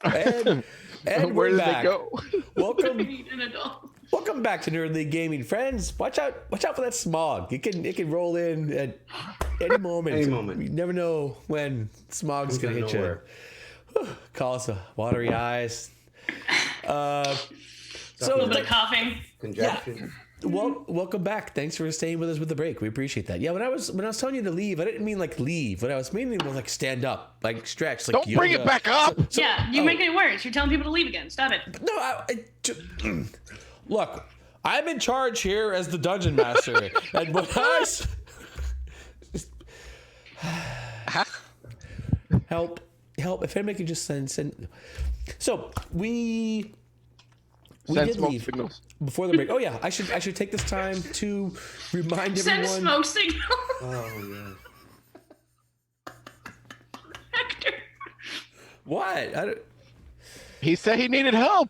And Where we're did back. they go? Welcome back to Nerd League Gaming, friends. Watch out for that smog. It can roll in at any moment. Any moment. You never know when smog's gonna hit you. Call us a watery eyes. A little bit of coughing. Congestion. Yeah. Well, welcome back. Thanks for staying with us with the break. We appreciate that. Yeah, when I was telling you to leave, I didn't mean like leave. What I was meaning was like stand up, like stretch, like Don't bring it back up. Yeah, you're making it worse. You're telling people to leave again. Stop it. No, look, I'm in charge here as the dungeon master, and when help. If anybody could just send. So we did leave signals before the break. Oh yeah, I should take this time to remind everyone. Send smoke signal. Oh yeah. Hector. What? He said he needed help.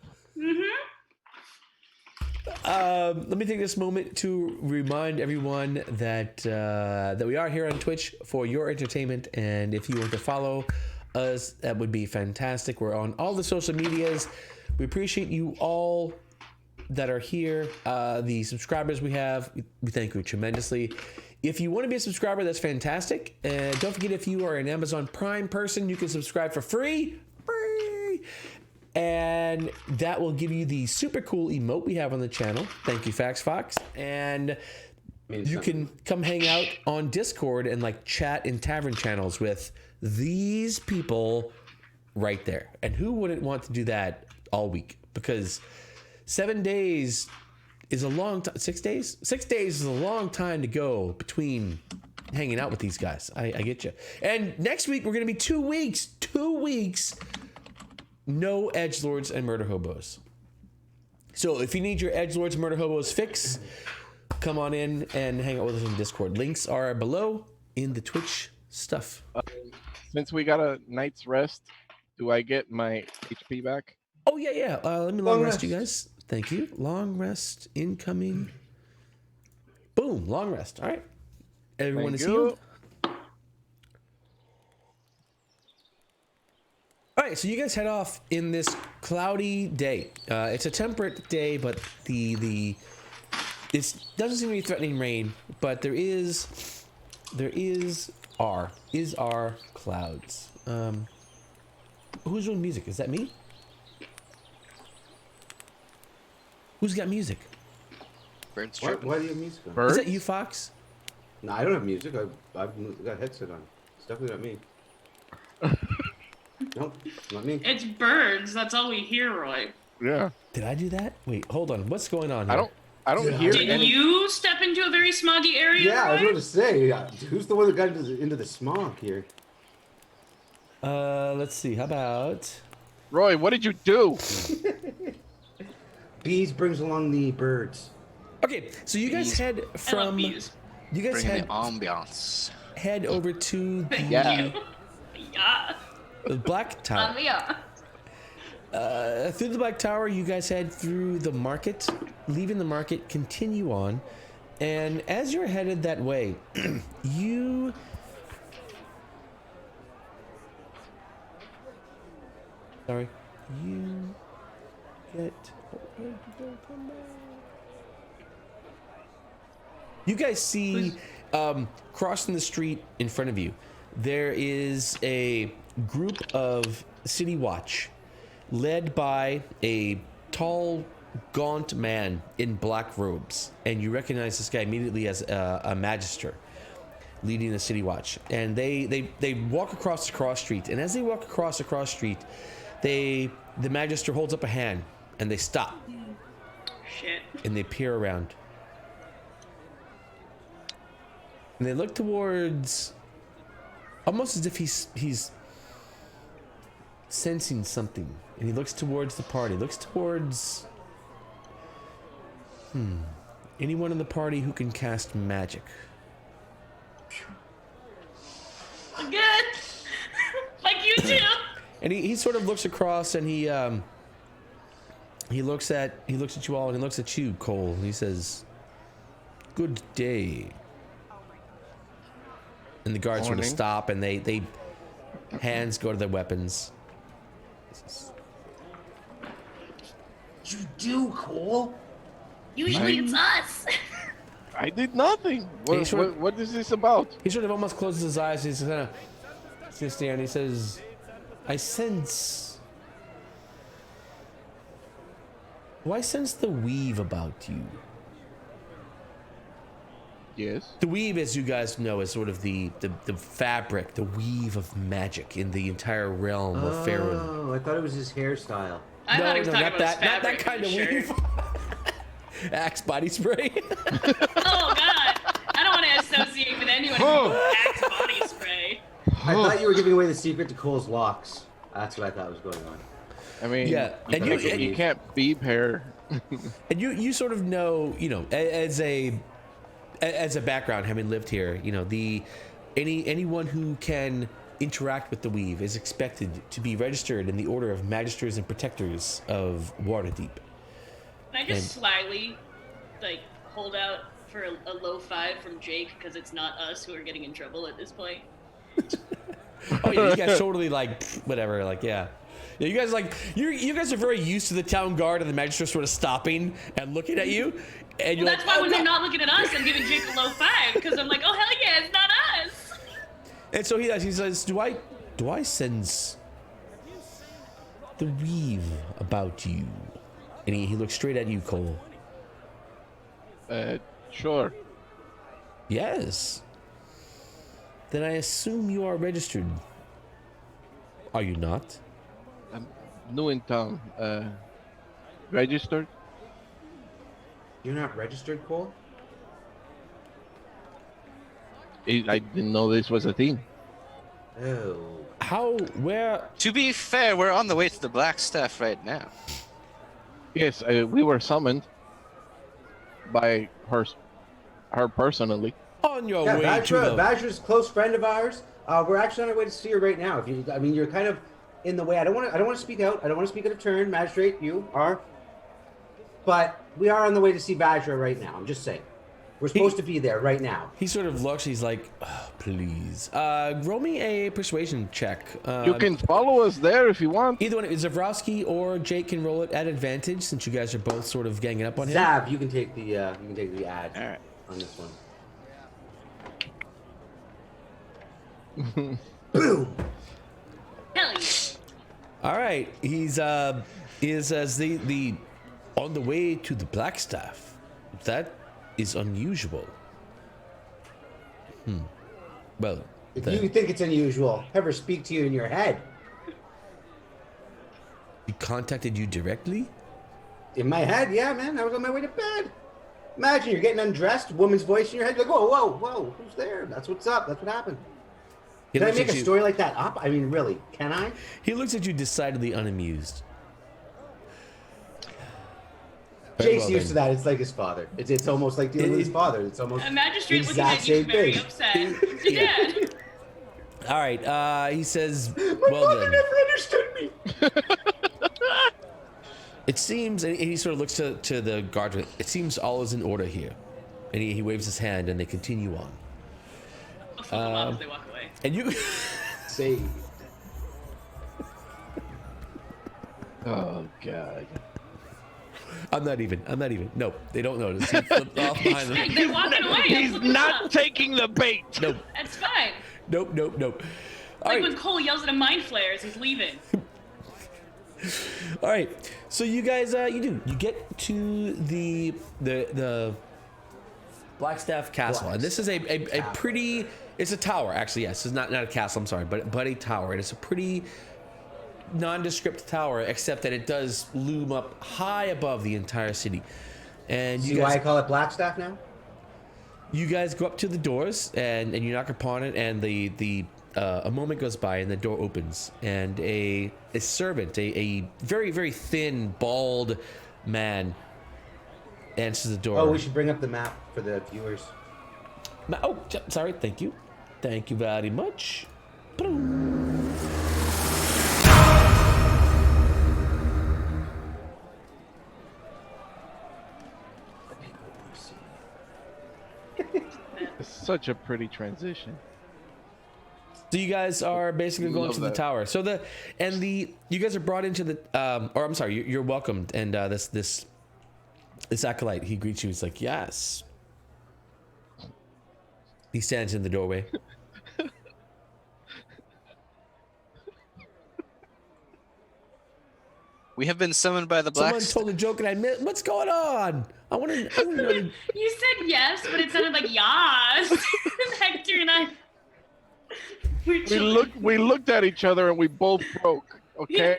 Let me take this moment to remind everyone that that we are here on Twitch for your entertainment, and if you want to follow us, that would be fantastic. We're on all the social medias. We appreciate you all that are here. The subscribers we have, we thank you tremendously. If you want to be a subscriber, that's fantastic. And don't forget, if you are an Amazon Prime person, you can subscribe for free. And that will give you the super cool emote we have on the channel. Thank you, Fax Fox. And you can come hang out on Discord and like chat in tavern channels with these people right there. And who wouldn't want to do that all week? Because 7 days is a long time. 6 days? 6 days is a long time to go between hanging out with these guys. I get you. And next week, we're going to be 2 weeks. 2 weeks. No edgelords and murder hobos. So if you need your edgelords and murder hobos fix, come on in and hang out with us in Discord. Links are below in the Twitch stuff. Since we got a night's rest, do I get my HP back? Oh yeah. Let me long rest you guys. Thank you. Long rest incoming. Boom. Long rest. All right. Everyone Thank is you. healed. All right, so you guys head off in this cloudy day. It's a temperate day, but it doesn't seem to be threatening rain. But there is our clouds. Who's doing music? Is that me? Who's got music? Birds Why chirping. do you have music on? Birds? Is that you, Fox? No, I don't have music. I've got a headset on. It's definitely not me. Nope, not me. It's birds. That's all we hear, Roy. Yeah. Did I do that? Wait, hold on. What's going on here? I don't hear Did any. you step into a very smoggy area, Yeah, I was Roy? going to say, who's the one that got into the smog here? Let's see. How about... Roy, what did you do? Bees brings along the birds. Okay, so you guys Bees. head I love from... bees. You guys Bring the ambiance. head over to Thank Yeah. you. Yeah. the Black Tower. Yeah. Through the Black Tower, you guys head through the market, leaving the market, continue on, and as you're headed that way, you get you guys see crossing the street in front of you, there is a group of City Watch led by a tall, gaunt man in black robes, and you recognize this guy immediately as a magister leading the City Watch. And they walk across the cross street, and as they walk across the cross street, the magister holds up a hand, and they stop, Shit. and they peer around, and they look towards, almost as if he's sensing something, and he looks towards the party, looks towards anyone in the party who can cast magic. Good. Like you too. And he sort of looks across, and he looks at you all, and he looks at you, Cole, and he says, "Good day." And the guards sort of Morning. stop, and they hands go to their weapons. You do, Cole. Usually it's us. I did nothing. He sort of- What is this about? He sort of almost closes his eyes. He's kind of sits there and he says, "I sense. Do I sense the weave about you?" Yes. The weave, as you guys know, is sort of the fabric, the weave of magic in the entire realm of Faerun. Oh, I thought it was his hairstyle. I thought he was talking not about that, not that his kind of fabric. weave. Axe body spray. Oh God! I don't want to associate with anyone who Axe body spray. I thought you were giving away the secret to Cole's locks. That's what I thought was going on. I mean, Yeah, and you can't beep hair. And you sort of know, as a background, having lived here, anyone who can interact with the weave is expected to be registered in the order of Magisters and Protectors of Waterdeep. Can I just slyly, hold out for a low five from Jake because it's not us who are getting in trouble at this point? Oh yeah, you guys totally whatever, yeah. Yeah, you guys you guys are very used to the town guard and the magistrate sort of stopping and looking at you, and you're That's why when they're not looking at us, I'm giving Jake a low five because I'm like, oh hell yeah, it's not us. And so he says, do I sense the weave about you? And he looks straight at you, Cole. Sure. Yes. Then I assume you are registered. Are you not? I'm new in town. Registered? You're not registered, Cole? I didn't know this was a thing. Oh. Where? To be fair, we're on the way to the Black Staff right now. Yes, we were summoned by her personally. On your Yeah, way to the... Badger's a close friend of ours. We're actually on our way to see her right now. You're kind of in the way. I don't want to speak out. I don't want to speak out of turn. Magistrate, you are. But we are on the way to see Badger right now. I'm just saying. We're supposed to be there right now. He sort of looks, he's like, oh, please. Roll me a persuasion check. You can follow us there if you want. Either one, Zavroski or Jake can roll it at advantage since you guys are both sort of ganging up on him. Zav, you can take the ad All right. on this one. Boom. Hell yeah. All right, he says the on the way to the Blackstaff. That is unusual. Well, If you think it's unusual, have her speak to you in your head. he contacted you directly? In my head, yeah, man. I was on my way to bed. Imagine you're getting undressed, woman's voice in your head. You're like, whoa, whoa, whoa, who's there? That's what's up. That's what happened. He Can I looks make at a you- story like that up? I mean, really, can I? He looks at you decidedly unamused. Very Jake's well, used then. to that. It's like his father. It's almost like dealing with his father. It's almost A magistrate the looking exact at you same very thing. upset. It's your dad. All right, he says, My well father then. never understood me. It seems, and he sort of looks to the guard. It seems all is in order here, and he waves his hand, and they continue on. I'll flip them off as they walk away. And you, Saved. Oh God. I'm not even. No, they don't notice. He flipped off behind them. They're walking away. He's I'll flip them not off. taking the bait. Nope, That's fine. nope. All Like right, when Cole yells at a mind flares, he's leaving. all right. So you guys, you get to the Blackstaff Castle, and this is a pretty. It's a tower, actually. Yes, it's not a castle. I'm sorry, but a tower, and it's a pretty nondescript tower, except that it does loom up high above the entire city. And See why I call it Blackstaff now? you guys go up to the doors and you knock upon it, and a moment goes by and the door opens, and a servant, a very, very thin, bald man answers the door. Oh, we should bring up the map for the viewers. Oh, sorry. Thank you very much. It's such a pretty transition. So you guys are basically going to the tower. So you guys are brought into the or I'm sorry, you're welcomed. And this acolyte, he greets you. He's like, yes. He stands in the doorway. We have been summoned by the black. Someone told a joke and I missed. What's going on? I want to know. You said yes, but it sounded like yas. Hector and I. We looked at each other and we both broke. Okay.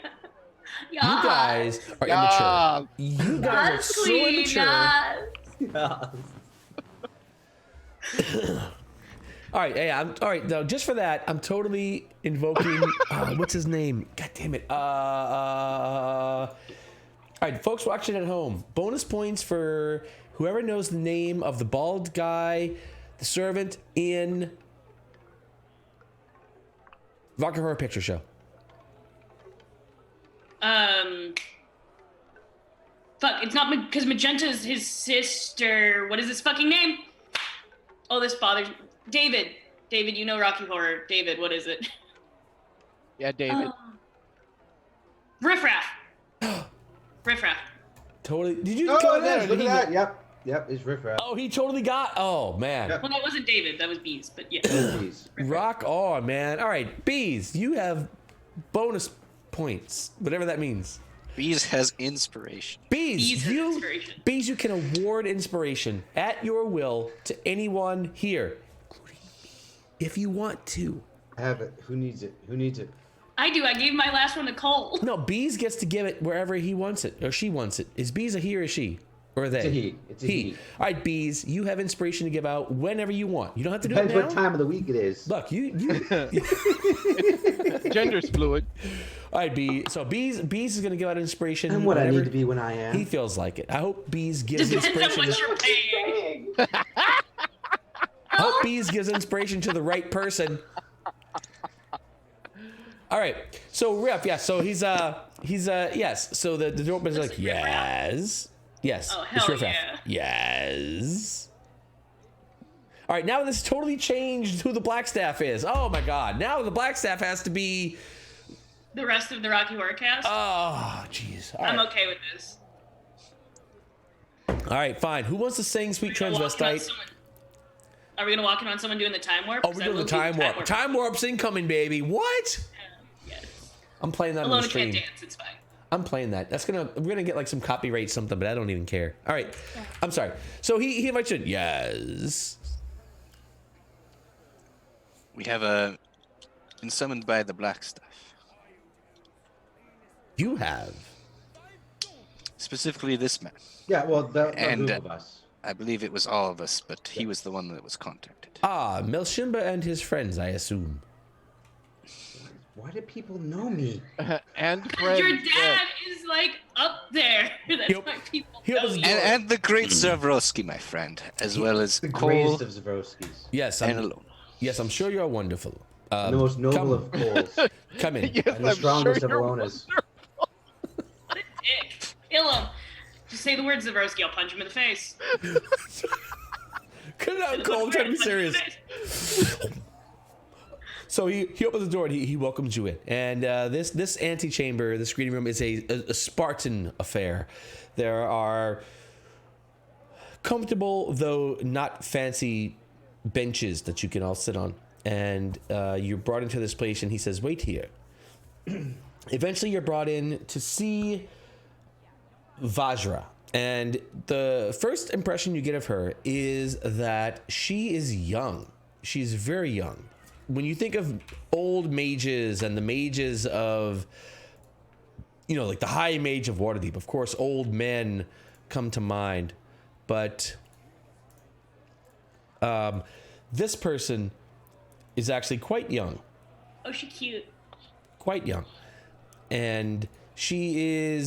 You guys are immature. You guys are so immature. All right, hey, all right. Now, just for that, I'm totally invoking. What's his name? God damn it. All right, folks watching at home. Bonus points for whoever knows the name of the bald guy, the servant in Rocky Horror Picture Show. Fuck, it's not because Magenta's his sister. What is his fucking name? Oh, this bothers me. David, you know Rocky Horror. David, what is it? Yeah, David. Riffraff. Riffraff. Totally. Did you? Oh, look at that. Yep. It's Riffraff. Oh, he totally got. Oh man. Yep. Well, that wasn't David. That was Bees. But yeah. Bees. Rock on, man. All right, Bees. You have bonus points, whatever that means. Bees has inspiration. Bees, inspiration. Bees, you can award inspiration at your will to anyone here, including me, if you want to. I have it. Who needs it? I do. I gave my last one to Cole. No, Bees gets to give it wherever he wants it or she wants it. Is Bees a he or a she? Or are they? It's a he. It's a he. All right, Bees, you have inspiration to give out whenever you want. You don't have to do Depends it now. what time of the week it is. Look, you Gender's fluid. All right, Bees. So Bees is going to give out inspiration. I'm what I whenever need to be when I am. He feels like it. I hope Bees gives Depends on inspiration. what you're paying. I hope Bees gives inspiration to the right person. All right. So Riff, yeah. So he's yes. So the dope is like yes. Yes. Oh, it's hell Riff Raff. yeah. Yes. All right, now this totally changed who the Blackstaff is. Oh my God! Now the Blackstaff has to be The rest of the Rocky Horror cast. Oh, jeez. All I'm right. okay with this. All right, fine. Who wants to sing "Sweet Are we gonna walk in on Transvestite"? someone- Are we gonna walk in on someone doing the time warp? Oh, we're doing the time warp. Time warp's incoming, baby. What? Yes. I'm playing that on the Elona stream. can't dance. It's fine. I'm playing that. We're gonna get like some copyright something, but I don't even care. All right. I'm sorry. So he invites you. Yes. We have been summoned by the black stuff. You have. Specifically this man. Yeah, well, the And, group of us. I believe it was all of us, but he was the one that was contacted. Ah, Melshimber and his friends, I assume. Why do people know me? And friends. Your yes. dad is like up there. That's He'll- why people he'll know was- you. And the great Zavroski, my friend, as well as The Cole greatest of Zavroskis. Yes, and I'm, Elona. yes, I'm sure you're wonderful. The most noble of Coles. Come in. Yes, And the I'm strongest sure of you're Elonas. What a dick. Ilum. Just say the word Zavroski. I'll punch him in the face. Cut it out, Cole. I'm trying to be serious. So he opens the door and he welcomes you in. And this antechamber, this reading room, is a Spartan affair. There are comfortable, though not fancy, benches that you can all sit on. And you're brought into this place, and he says, "Wait here." Eventually, you're brought in to see Vajra. And the first impression you get of her is that she is young. She's very young. When you think of old mages and the mages of, like the high mage of Waterdeep, of course, old men come to mind. But this person is actually quite young. Oh, she cute. Quite young. And she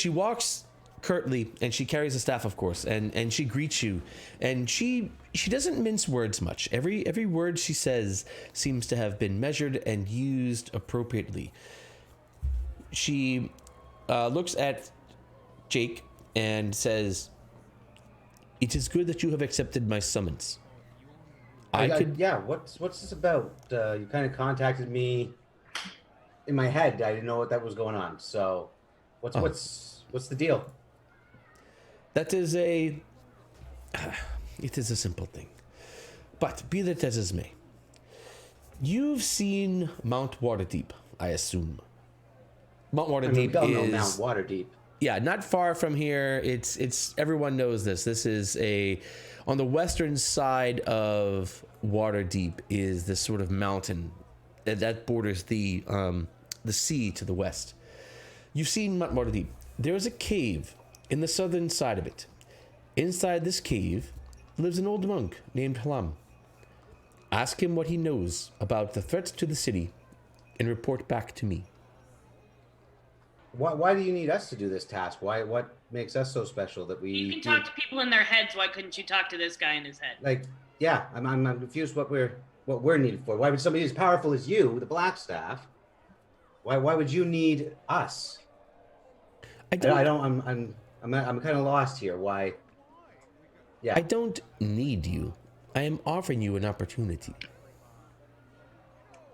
walks curtly, and she carries a staff, of course, and she greets you, and she doesn't mince words much. Every word she says seems to have been measured and used appropriately. She looks at Jake and says, "It is good that you have accepted my summons. Yeah. What's this about? You kind of contacted me in my head. I didn't know what that was going on. So, what's the deal? That is it is a simple thing. But be that as it may, you've seen Mount Waterdeep, I assume. Mount Waterdeep we all know is Mount Waterdeep. Yeah, not far from here. It's everyone knows this. This is on the western side of Waterdeep is this sort of mountain that borders the sea to the west. You've seen Mount Waterdeep. There is a cave in the southern side of it. Inside this cave lives an old monk named Halam. Ask him what he knows about the threats to the city and report back to me. Why do you need us to do this task? What makes us so special that we? You can talk to people in their heads. Why couldn't you talk to this guy in his head? Like, yeah, I'm confused what we're needed for. Why would somebody as powerful as you, the Black Staff, why would you need us? I'm kind of lost here. Why? Yeah. I don't need you. I am offering you an opportunity.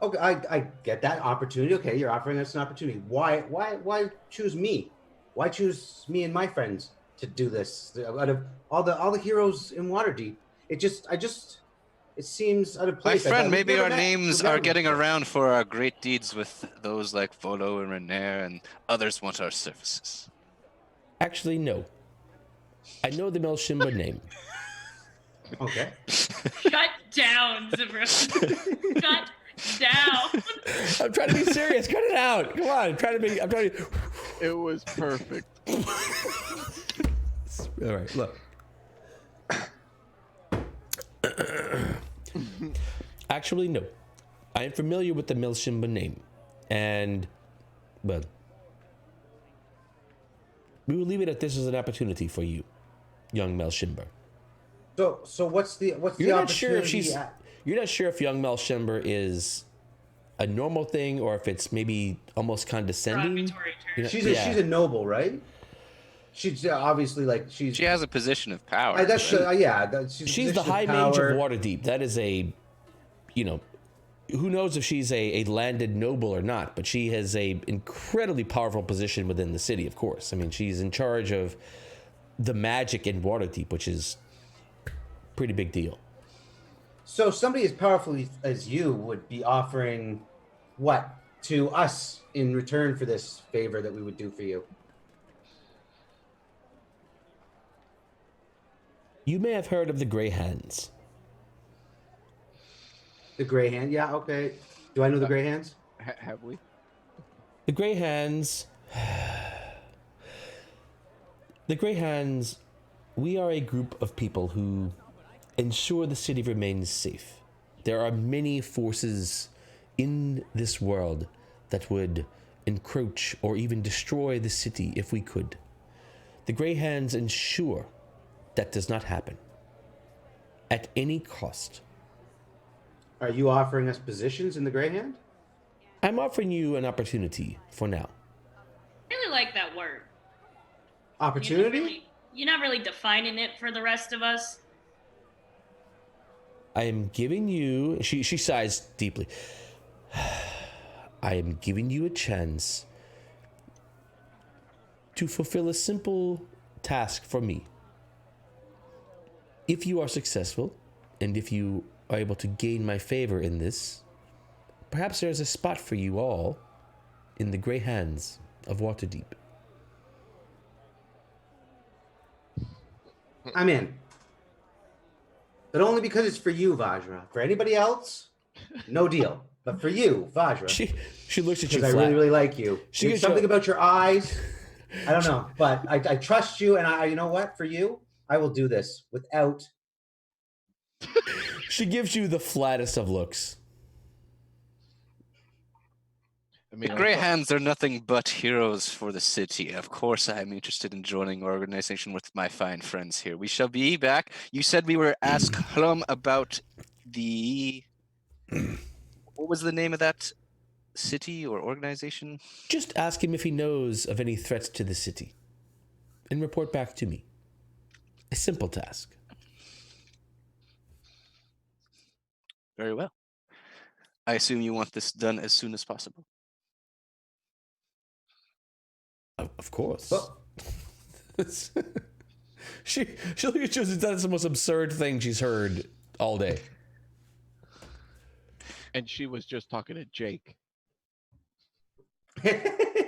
Okay, I get that opportunity. Okay, you're offering us an opportunity. Why choose me? Why choose me and my friends to do this? Out of all the heroes in Waterdeep, it seems out of My place. friend, maybe our names are getting around for our great deeds with those like Volo and Renair, and others want our services. Actually, no. I know the Melshimber name. Okay. Shut down, Zavroski. Shut down. I'm trying to be serious. Cut it out. Come on. I'm trying to. It was perfect. All right, look. Actually, no. I am familiar with the Melshimber name. And, well, we will leave it at this as an opportunity for you, young Melshimber. So what's the You're not opportunity? sure if you're not sure if young Melshimber is a normal thing or if it's maybe almost condescending. Derogatory term. She's a noble, right? She's obviously She has a position of power. She's the high mage of Waterdeep. That is who knows if she's a landed noble or not, but she has a incredibly powerful position within the city, of course. I mean, she's in charge of the magic in Waterdeep, which is a pretty big deal. So somebody as powerful as you would be offering what to us in return for this favor that we would do for you? You may have heard of the Grey Hands. The Grey Hand? Yeah, okay. Do I know the Grey Hands? Have we? The Grey Hands... The Grey Hands, we are a group of people who ensure the city remains safe. There are many forces in this world that would encroach or even destroy the city if we could. The Grey Hands ensure that does not happen at any cost. Are you offering us positions in the Grey Hand? I'm offering you an opportunity for now. I really like that word. Opportunity? You're not really defining it for the rest of us. I am giving you... She sighs deeply. I am giving you a chance to fulfill a simple task for me. If you are successful, and if you are able to gain my favor in this, perhaps there's a spot for you all in the Grey Hands of Waterdeep. I'm in. But only because it's for you, Vajra. For anybody else, no deal. But for you, Vajra. She looks at you because flat. I really, really like you. She There's something about your eyes. I don't know. But I trust you, and you know what? For you, I will do this without... She gives you the flattest of looks. I mean, Grey Hands are nothing but heroes for the city. Of course, I am interested in joining our organization with my fine friends here. We shall be back. You said we were asked Hlum about the... What was the name of that city or organization? Just ask him if he knows of any threats to the city, and report back to me. A simple task. Very well. I assume you want this done as soon as possible. Of course. Well- she look at you as done the most absurd thing she's heard all day. And she was just talking to Jake.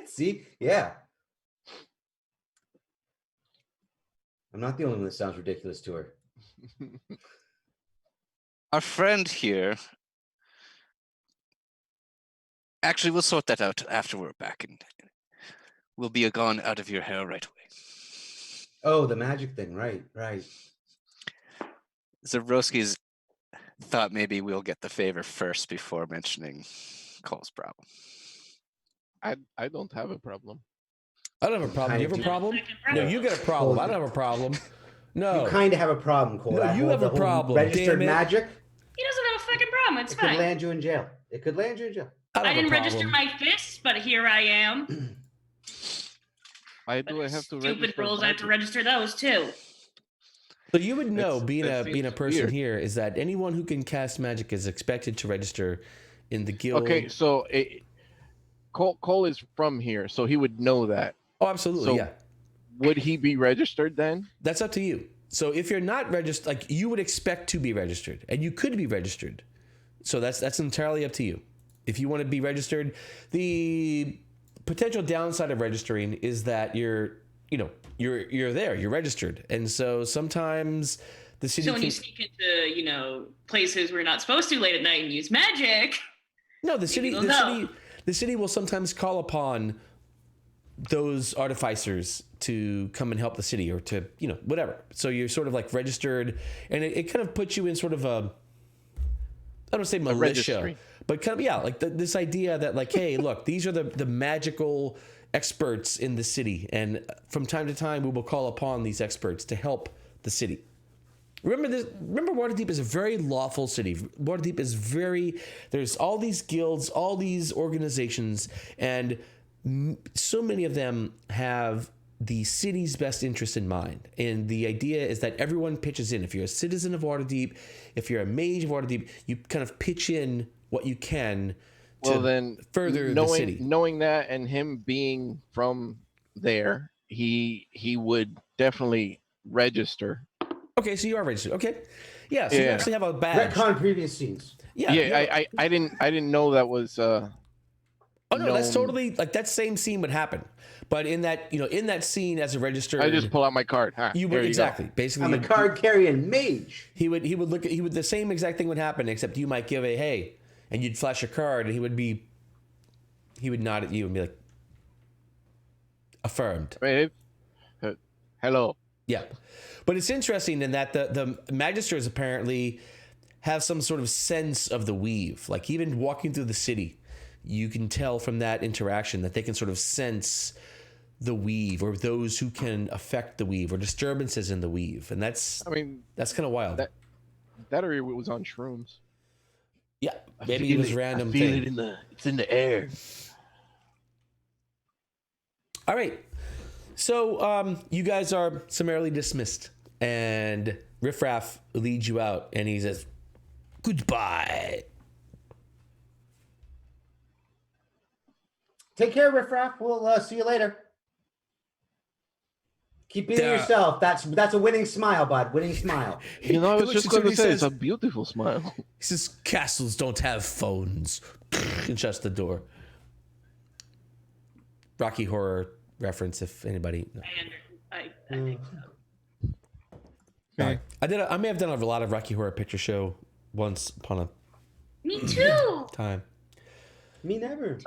See? Yeah. I'm not the only one that sounds ridiculous to her. Our friend here. Actually, we'll sort that out after we're back, and we'll be gone out of your hair right away. Oh, the magic thing. Right. Zavroski's thought maybe we'll get the favor first before mentioning Cole's problem. I don't have a problem. I don't have a problem. Do you have a problem? No, you got a problem. I don't have a problem. No. You kind of have a problem, Cole. No, That you whole- have a the whole problem, Registered damn it. magic. He doesn't have a fucking problem. It's It could fine. land you in jail. It could land you in jail. I don't I have a didn't register problem. my fists, but here I am. Why But do I have to stupid register? rules, I have to magic? register those too. So you would know, That being a seems person weird. here, is that anyone who can cast magic is expected to register in the guild. Okay, so Cole is from here, so he would know that. Oh, absolutely. So- Yeah. Would he be registered then? That's up to you. So if you're not registered, like you would expect to be registered, and you could be registered. So that's entirely up to you. If you want to be registered, the potential downside of registering is that you're there, you're registered, and so sometimes the city. So when you sneak into, places where you're not supposed to late at night and use magic, No, the city, People know. the city will sometimes call upon those artificers to come and help the city, or to whatever. So you're sort of like registered, and it kind of puts you in sort of a, I don't say militia, registry. but kind of like this idea that like, hey, look, these are the magical experts in the city, and from time to time we will call upon these experts to help the city. Remember, Waterdeep is a very lawful city. Waterdeep is there's all these guilds, all these organizations, and so many of them have the city's best interest in mind. And the idea is that everyone pitches in. If you're a citizen of Waterdeep, if you're a mage of Waterdeep, you kind of pitch in what you can Well, to then further the city. knowing that, and him being from there, he would definitely register. Okay, so you are registered. Okay. Yeah, so you Yeah. actually have a badge. Retcon previous scenes. Yeah. I didn't know that was. Oh no, that's known. totally like that same scene would happen. But in that scene as a registered, I just pull out my card. Huh, you here would go. exactly. Basically I'm a card carrying mage. he would look at the same exact thing would happen, except you might give a hey, and you'd flash a card, and he would nod at you and be like, affirmed. Hey, hello. Yeah. But it's interesting in that the magisters apparently have some sort of sense of the weave. Like even walking through the city, you can tell from that interaction that they can sort of sense the weave, or those who can affect the weave, or disturbances in the weave. And that's kind of wild. That area was on shrooms. Yeah, maybe it was random. It's in the air. All right. So you guys are summarily dismissed, and Riffraff leads you out, and he says, "Goodbye." Take care, Riffraff. We'll see you later. Keep being Yeah. yourself. That's a winning smile, bud. Winning smile. I was He just looks at going you to and say, he it's a says- beautiful smile. He says, "Castles don't have phones," and shuts the door. Rocky Horror reference, if anybody. No. I think so. Okay. I may have done a lot of Rocky Horror Picture Show once upon a Me too. time. Me never.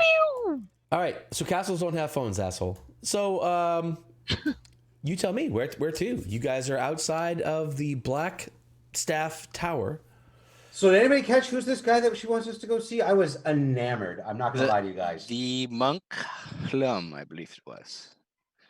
All right, so castles don't have phones, asshole. So, you tell me where to. You guys are outside of the Black Staff Tower. So did anybody catch who's this guy that she wants us to go see? I was enamored. I'm not gonna lie to you guys. The monk Hlum, I believe it was.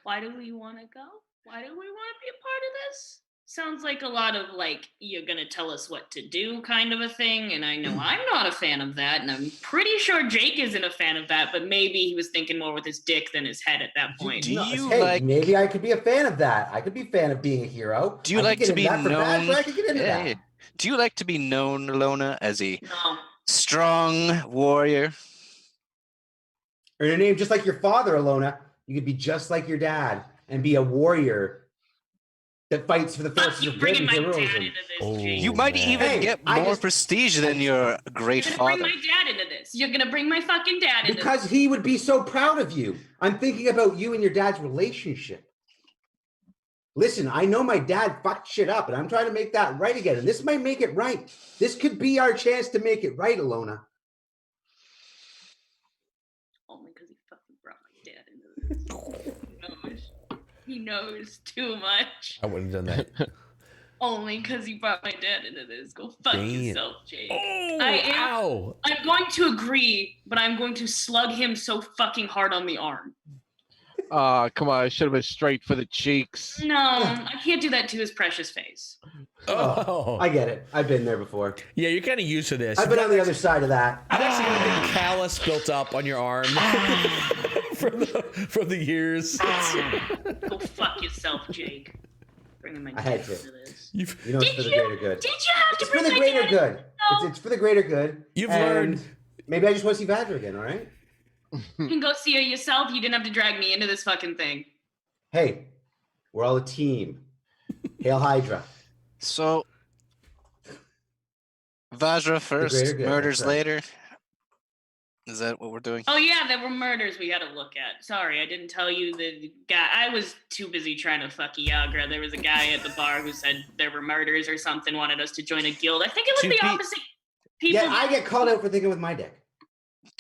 Why do we want to go? Why do we want to be a part of this? Sounds like a lot of like, you're going to tell us what to do kind of a thing. And I know I'm not a fan of that. And I'm pretty sure Jake isn't a fan of that. But maybe he was thinking more with his dick than his head at that point. Do you Hey, like? maybe I could be a fan of that. I could be a fan of being a hero. Do you I could like get to into be that for known? Bash, I could get into Hey, that. Do you like to be known, Elona, as a No. strong warrior? Or your name, just like your father, Elona. You could be just like your dad and be a warrior that fights for the Fuck forces you of good bringing and my dad heroism. into this, Oh. Jake. You might man. even Hey, get I more just- prestige than your great You're gonna bring father. my dad into this. You're gonna bring my fucking dad into Because this. he would be so proud of you. I'm thinking about you and your dad's relationship. Listen, I know my dad fucked shit up, and I'm trying to make that right again. And this might make it right. This could be our chance to make it right, Elona. Only because he fucking brought my dad into this. He knows too much. I wouldn't have done that. Only because he brought my dad into this. Go fuck Damn. yourself, Jake. Oh, I am- ow. I'm going to agree, but I'm going to slug him so fucking hard on the arm. Come on, I should have been straight for the cheeks. No, I can't do that to his precious face. Oh. I get it. I've been there before. Yeah, you're kind of used to this. I've been on the other side of that. You've actually got a big callus built up on your arm from the years. Go fuck yourself, Jake. Bringing my I had dad to. into this. You've You know, it's for the greater good. Did you have to It's for bring the my greater dad? good. It's for the greater good. You've And learned. Maybe I just want to see Vadra again, all right? You can go see her yourself. You didn't have to drag me into this fucking thing. Hey, we're all a team. Hail Hydra. So, Vajra first, greater good, murders that's right. later. Is that what we're doing? Oh yeah, there were murders we had to look at. Sorry, I didn't tell you the guy. I was too busy trying to fuck Iagra. There was a guy at the bar who said there were murders or something, wanted us to join a guild. I think it was Two the pe- opposite people. Yeah, I get called out for thinking with my dick.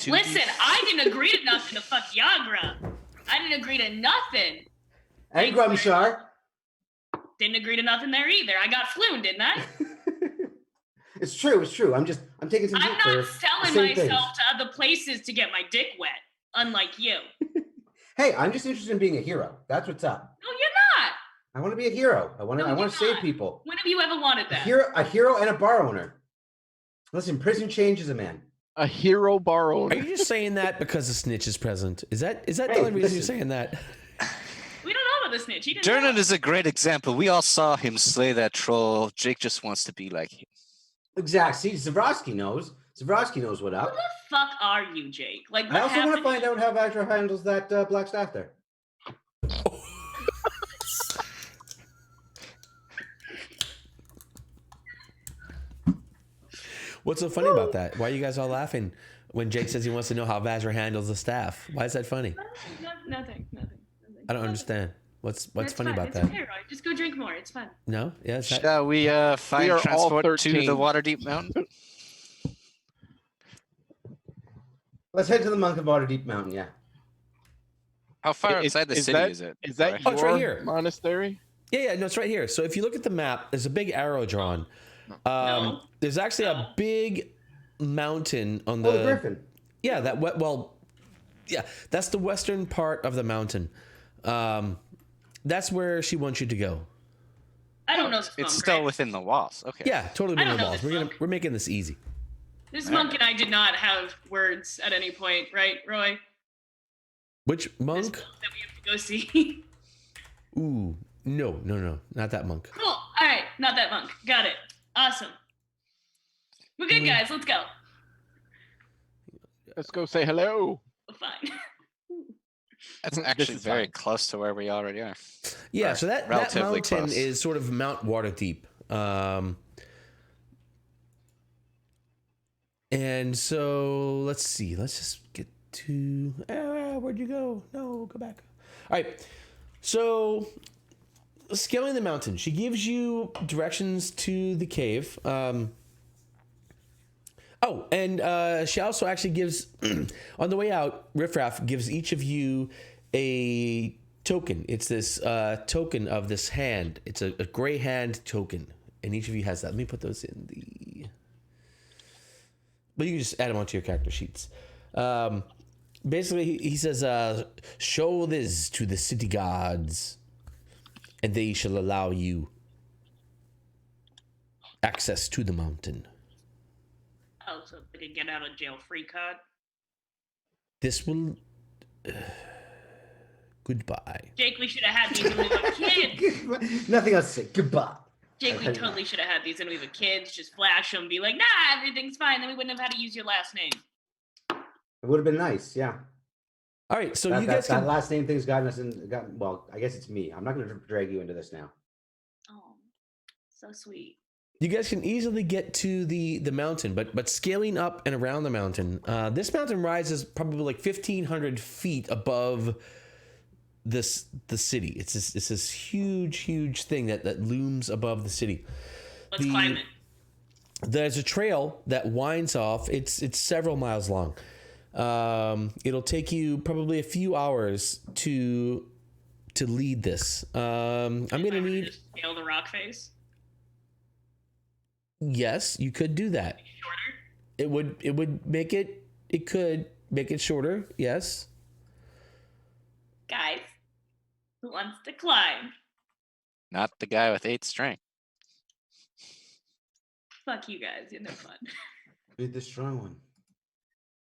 Listen, I didn't agree to nothing to fuck Iagra. I didn't agree to nothing. And Grumshar. Didn't agree to nothing there either. I got floon, didn't I? It's true. It's true. I'm taking some I'm heat for not the selling same myself things. to other places to get my dick wet, unlike you. Hey, I'm just interested in being a hero. That's what's up. No, you're not. I want to be a hero. I want to. No, I want you're to save not. people. When have you ever wanted that? A hero, and a bar owner. Listen, prison changes a man. A hero bar Are owner. you just saying that because the snitch is present? Is that the Hey, only reason you're listen. saying that? We don't know about the snitch. He didn't know. Dernan is a great example. We all saw him slay that troll. Jake just wants to be like him. Exactly. See, Zavroski knows. Zavroski knows what Who up. the fuck are you, Jake? Like, I what also want to happened? find out how Vadra handles that black staff there. What's so funny about that? Why are you guys all laughing when Jake says he wants to know how Vajra handles the staff? Why is that funny? Nothing. I don't understand. What's It's funny fine. about It's that? okay, Roy. Just go drink more. It's fun. No? Yeah, is that, Shall we find We are all transport to 13. the Waterdeep Mountain? Let's head to the Monk of Waterdeep Mountain. Yeah. How far Is- outside the is city that- is it? Is that Oh, it's your right here. monastery? yeah, no, it's right here. So if you look at the map, there's a big arrow drawn. No. There's actually No. a big mountain on Oh, the Griffin. Yeah, yeah, that's the western part of the mountain. That's where she wants you to go. I don't know this It's monk, still right? within the walls. Okay. Yeah, totally I within don't the know walls. this We're making this easy. This monk and I did not have words at any point, right, Roy? Which This monk? monk that we have to go see. Ooh, no, not that monk. Cool. All right, not that monk. Got it. Awesome. We're good, guys. Let's go. Let's go say hello. Fine. That's This actually is very fine. close to where we already are. Yeah, Or so that relatively mountain close. is sort of Mount Waterdeep. And so let's see. Let's just get to where'd you go? No, go back. All right. So scaling the mountain, she gives you directions to the cave. She also actually gives on the way out, Riffraff gives each of you a token. It's this token of this hand. It's a gray hand token, and each of you has that. Let me put those in the. But you can just add them onto your character sheets. Basically, he says, "Show this to the city guards, and they shall allow you access to the mountain." Oh, so like a get out of jail free card. This will. Goodbye. Jake, we should have had these when we were kids. Nothing else to say. Goodbye. Jake, we totally should have had these when we were kids. Just flash them, be like, nah, everything's fine. Then we wouldn't have had to use your last name. It would have been nice, yeah. All right, so That, you guys that can. last name thing's gotten us in. Well, I guess it's me. I'm not going to drag you into this now. Oh, so sweet. You guys can easily get to the mountain, but scaling up and around the mountain, this mountain rises probably like 1,500 feet above the city. It's this huge thing that looms above the city. Let's climb it. There's a trail that winds off. It's several miles long. It'll take you probably a few hours to lead this. I'm gonna need. Just scale the rock face. Yes, you could do that. Shorter. It would make it. It could make it shorter. Yes. Guys, who wants to climb? Not the guy with 8 strength. Fuck you guys. You're no fun. Be the strong one.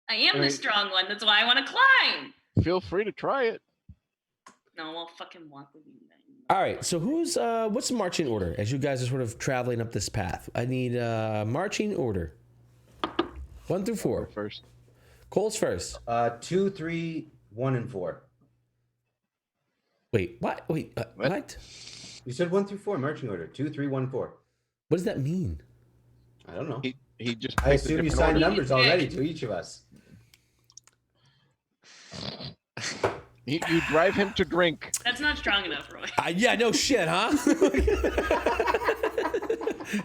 I am the strong one. That's why I want to climb. Feel free to try it. No, I'll fucking walk with you then. All right. So who's what's the marching order as you guys are sort of traveling up this path? I need marching order. 1 through 4. First. Cole's first. 2, 3, 1, and 4. Wait. What? Wait. What? You said 1 through 4 marching order. 2, 3, 1, 4. What does that mean? I don't know. He just. I picked a assume you different signed order. numbers already to each of us. You drive him to drink. That's not strong enough, Roy. Yeah. No shit, huh?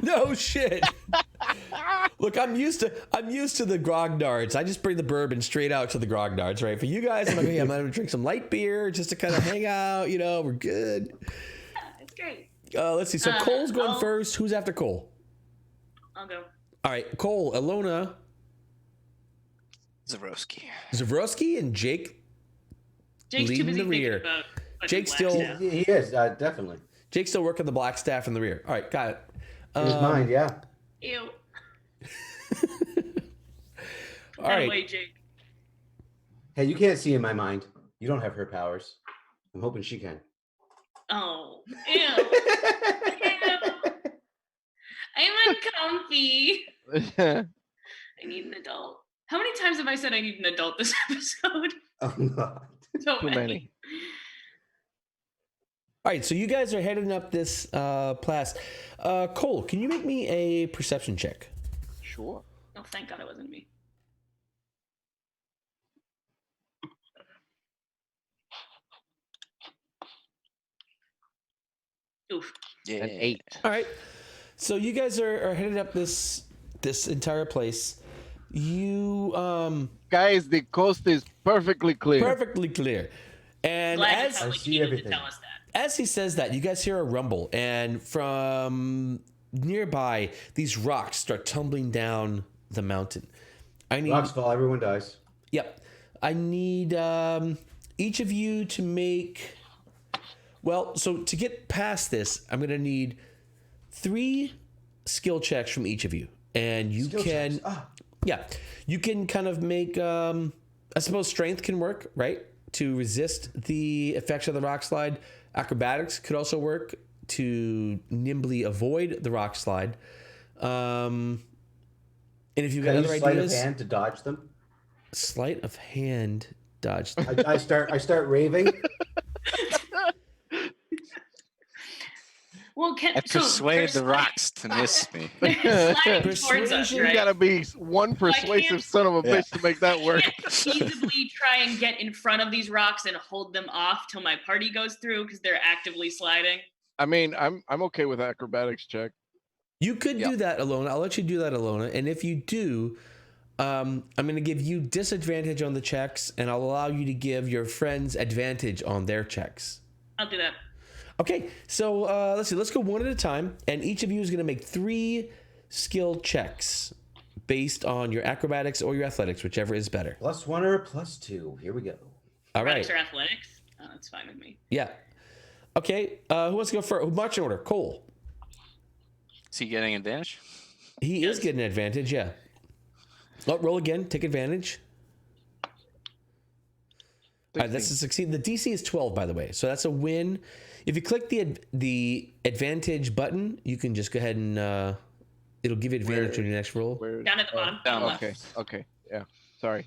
No shit. Look, I'm used to the grognards. I just bring the bourbon straight out to the grognards, right? For you guys, I'm like, hey, I'm gonna drink some light beer just to kind of hang out. You know, we're good. Yeah, it's great. Let's see. So Cole's going first. Who's after Cole? I'll go. All right, Cole, Elona, Zavroski, and Jake. Jake's too leading busy the rear. thinking about Jake's fucking still- Blackstaff. He is, definitely. Jake's still working the black staff in the rear. All right, got it. In his mind, yeah. Ew. All right. Wait, Jake. Hey, you can't see in my mind. You don't have her powers. I'm hoping she can. Oh. Ew. Ew. I'm uncomfy. I need an adult. How many times have I said I need an adult this episode? Oh, no. So Too many. All right, so you guys are heading up this pass. Cole, can you make me a perception check? Sure. Oh, thank God it wasn't me. Oof. Yeah. An 8. All right, so you guys are headed up this entire place. You Guys, the coast is perfectly clear. perfectly clear, and Glad as you felt I like see you needed everything. to tell us that. as he says that, you guys hear a rumble, and from nearby, these rocks start tumbling down the mountain. I need Rocks fall, everyone dies. Yep. I need each of you to make. Well, so to get past this, I'm going to need 3 skill checks from each of you. And you Skill can. checks. Ah. Yeah. You can kind of make. I suppose strength can work, right? To resist the effects of the rock slide. Acrobatics could also work to nimbly avoid the rock slide. And if you've got Can I other use sleight of ideas. hand to dodge them? Sleight of hand dodge. I start raving. Well, I persuade there's the rocks to miss me. they're sliding towards us, Persuasion, You right? gotta be one persuasive son of a bitch to make that work. I can't feasibly try and get in front of these rocks and hold them off till my party goes through because they're actively sliding. I mean, I'm okay with acrobatics check. You could do that, Elona. I'll let you do that, Elona. And if you do, I'm going to give you disadvantage on the checks, and I'll allow you to give your friends advantage on their checks. I'll do that. Okay, so let's see. Let's go one at a time, and each of you is going to make 3 skill checks based on your acrobatics or your athletics, whichever is better. +1 or +2. Here we go. All right. Athletics or athletics? Oh, that's fine with me. Yeah. Okay. Who wants to go first? Marching order. Cole. Is he getting advantage? He is getting advantage. Yeah. Oh, roll again. Take advantage. All right, that's a succeed. The DC is 12, by the way, so that's a win. If you click the advantage button, you can just go ahead and it'll give you advantage on your next roll. Down at the bottom. down left. Okay. Yeah. Sorry.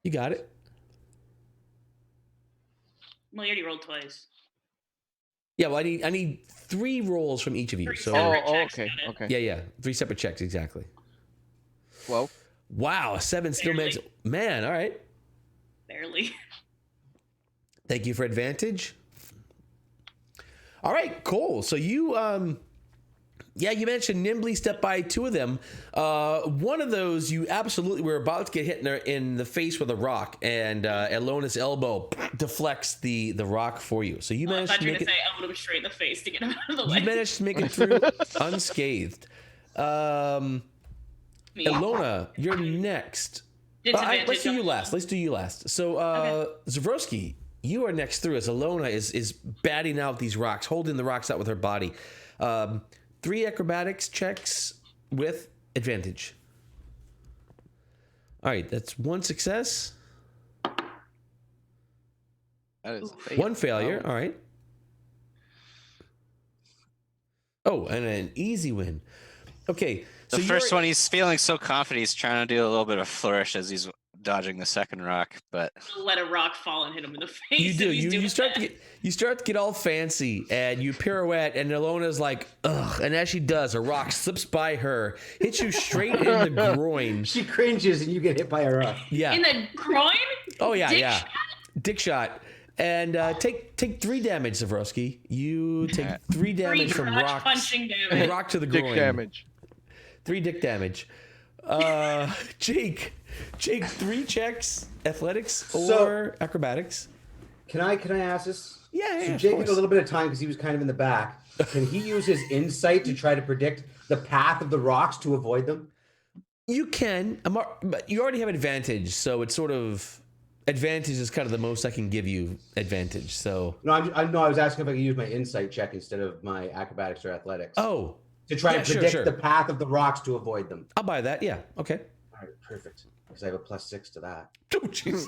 You got it. Well, you already rolled twice. Yeah, well, I need 3 rolls from each of you. Three So separate Oh, checks, okay. got it. Okay. yeah, 3 separate checks exactly. 12. Wow, 7 still Barely. makes man. All right. Barely. Thank you for advantage. All right, cool. So you you mentioned nimbly step by 2 of them. One of those you absolutely were about to get hit in the face with a rock, and Elona's elbow deflects the rock for you. So you I managed thought to you were make going to it. say I would have straight in the face to get him out of the way. You managed to make it through unscathed. Me. Elona, you're next. Disadvantage Let's do on you the- last. Let's do you last. So, Zavroski, you are next through as Elona is batting out these rocks, holding the rocks out with her body. 3 acrobatics checks with advantage. All right, that's 1 success, That is a fail. 1 failure. All right. Oh, and an easy win. Okay. The so first you're- one, he's feeling so confident. He's trying to do a little bit of flourish as he's dodging the second rock, but Let a rock fall and hit him in the face. You do. if he's doing You start that. to get all fancy, and you pirouette, and Elona's like, ugh. And as she does, a rock slips by her, hits you straight in the groin. She cringes and you get hit by a rock. Yeah. In the groin? Oh yeah, Dick yeah. shot? Dick shot. And take 3 damage, Zavroski. You take 3 damage from crotch rocks. punching damage. Rock to the Dick groin. damage. 3 dick damage. Jake, 3 checks, athletics or So- acrobatics. Can I ask this? Yeah, So of Jake had course. a little bit of time because he was kind of in the back. Can he use his insight to try to predict the path of the rocks to avoid them? You can, but you already have advantage, so it's sort of advantage is kind of the most I can give you advantage. So No, I was asking if I could use my insight check instead of my acrobatics or athletics oh, to try yeah, to sure, predict sure. the path of the rocks to avoid them. I'll buy that. Yeah, okay. All right, perfect. Because I have a +6 to that. Oh, jeez.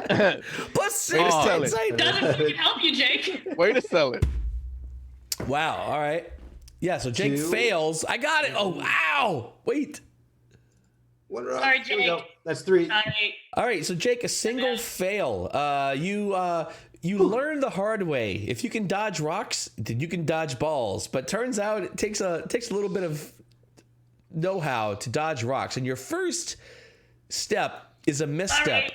+6 Oh, to it. insight. Doesn't fucking help you, Jake. Way to sell it. Wow. All right. Yeah. So Jake 2. fails. I got it. Oh, ow. Wait. One rock. Sorry, Here we go. Jake. That's 3. Sorry. All right. So Jake, a single fail. You learn the hard way. If you can dodge rocks, then you can dodge balls. But turns out it takes a little bit of know-how to dodge rocks. And your first step is a misstep. Sorry.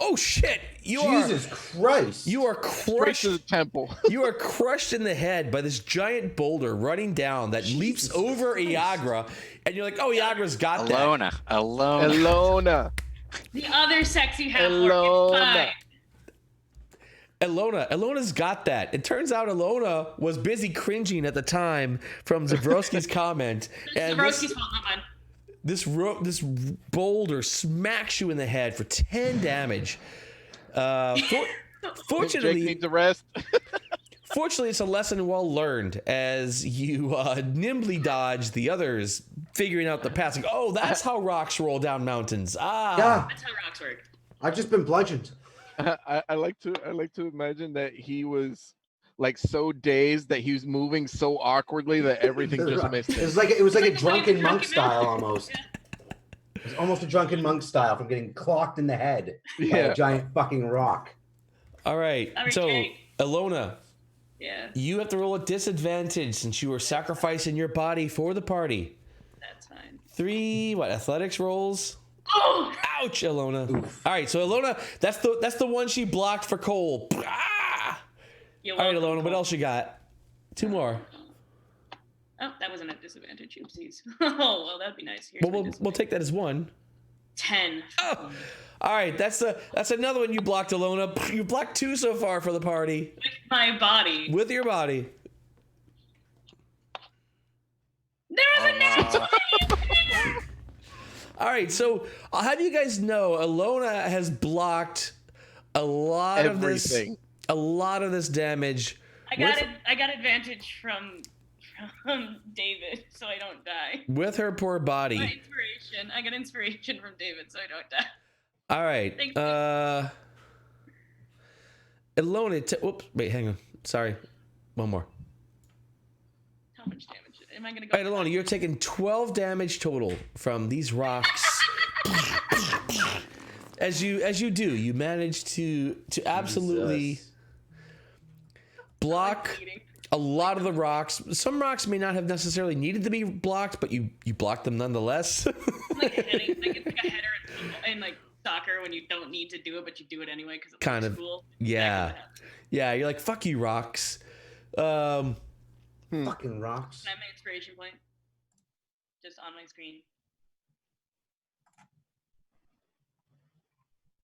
Oh shit! Jesus Christ. You are Straight crushed. to the temple. You are crushed in the head by this giant boulder running down that leaps over Iagra, and you're like, "Oh, Iagra's got that." Alona. Elona. The other sexy half Elona. Elona's got that. It turns out Elona was busy cringing at the time from Zavroski's comment, and Zavroski's fault, not mine. this boulder smacks you in the head for 10 damage. Jake Fortunately, needs a rest. Fortunately, it's a lesson well learned as you nimbly dodge the others, figuring out the path. Like, oh, that's how rocks roll down mountains. Ah, Yeah, That's how rocks work. I've just been bludgeoned. I like to imagine that he was like so dazed that he was moving so awkwardly that everything just missed It him. was like a Like drunken monk style man. almost. It was almost a drunken monk style from getting clocked in the head by Yeah. a giant fucking rock. all right. Sorry, So, Jake. Elona, Yeah, you have to roll a disadvantage since you were sacrificing your body for the party. that's fine. 3 athletics rolls? Oh! Ouch, Elona. All right, so Elona, that's the one she blocked for Cole. Ah! You're All right, welcome, Elona, what Cole. else you got? 2 more. Oh, that wasn't a disadvantage. Oopsies. Oh, well, that'd be nice. Here's Well, my we'll disadvantage. take that as 1. 10. Oh, all right, that's another one you blocked, Elona. You blocked 2 so far for the party With my body. with your body. There was a nat 20! All right, so I'll have you guys know, Elona has blocked a lot Everything. of this damage. I got advantage from David, so I don't die. With her poor My body. inspiration. I got inspiration from David, so I don't die. All right. Thank you. Elona, whoops, wait, hang on. Sorry. One more. How much damage am I gonna go? All right, Elona, you're taking 12 damage total from these rocks. As you do, you manage to absolutely Jesus. block a lot of the rocks. Some rocks may not have necessarily needed to be blocked, but you blocked them nonetheless. Like a heading, it's like a header in like soccer when you don't need to do it, but you do it anyway because it Kind looks of, cool. yeah. Yeah, you're like, fuck you, rocks. Fucking rocks. Can I have my inspiration point? Just on my screen.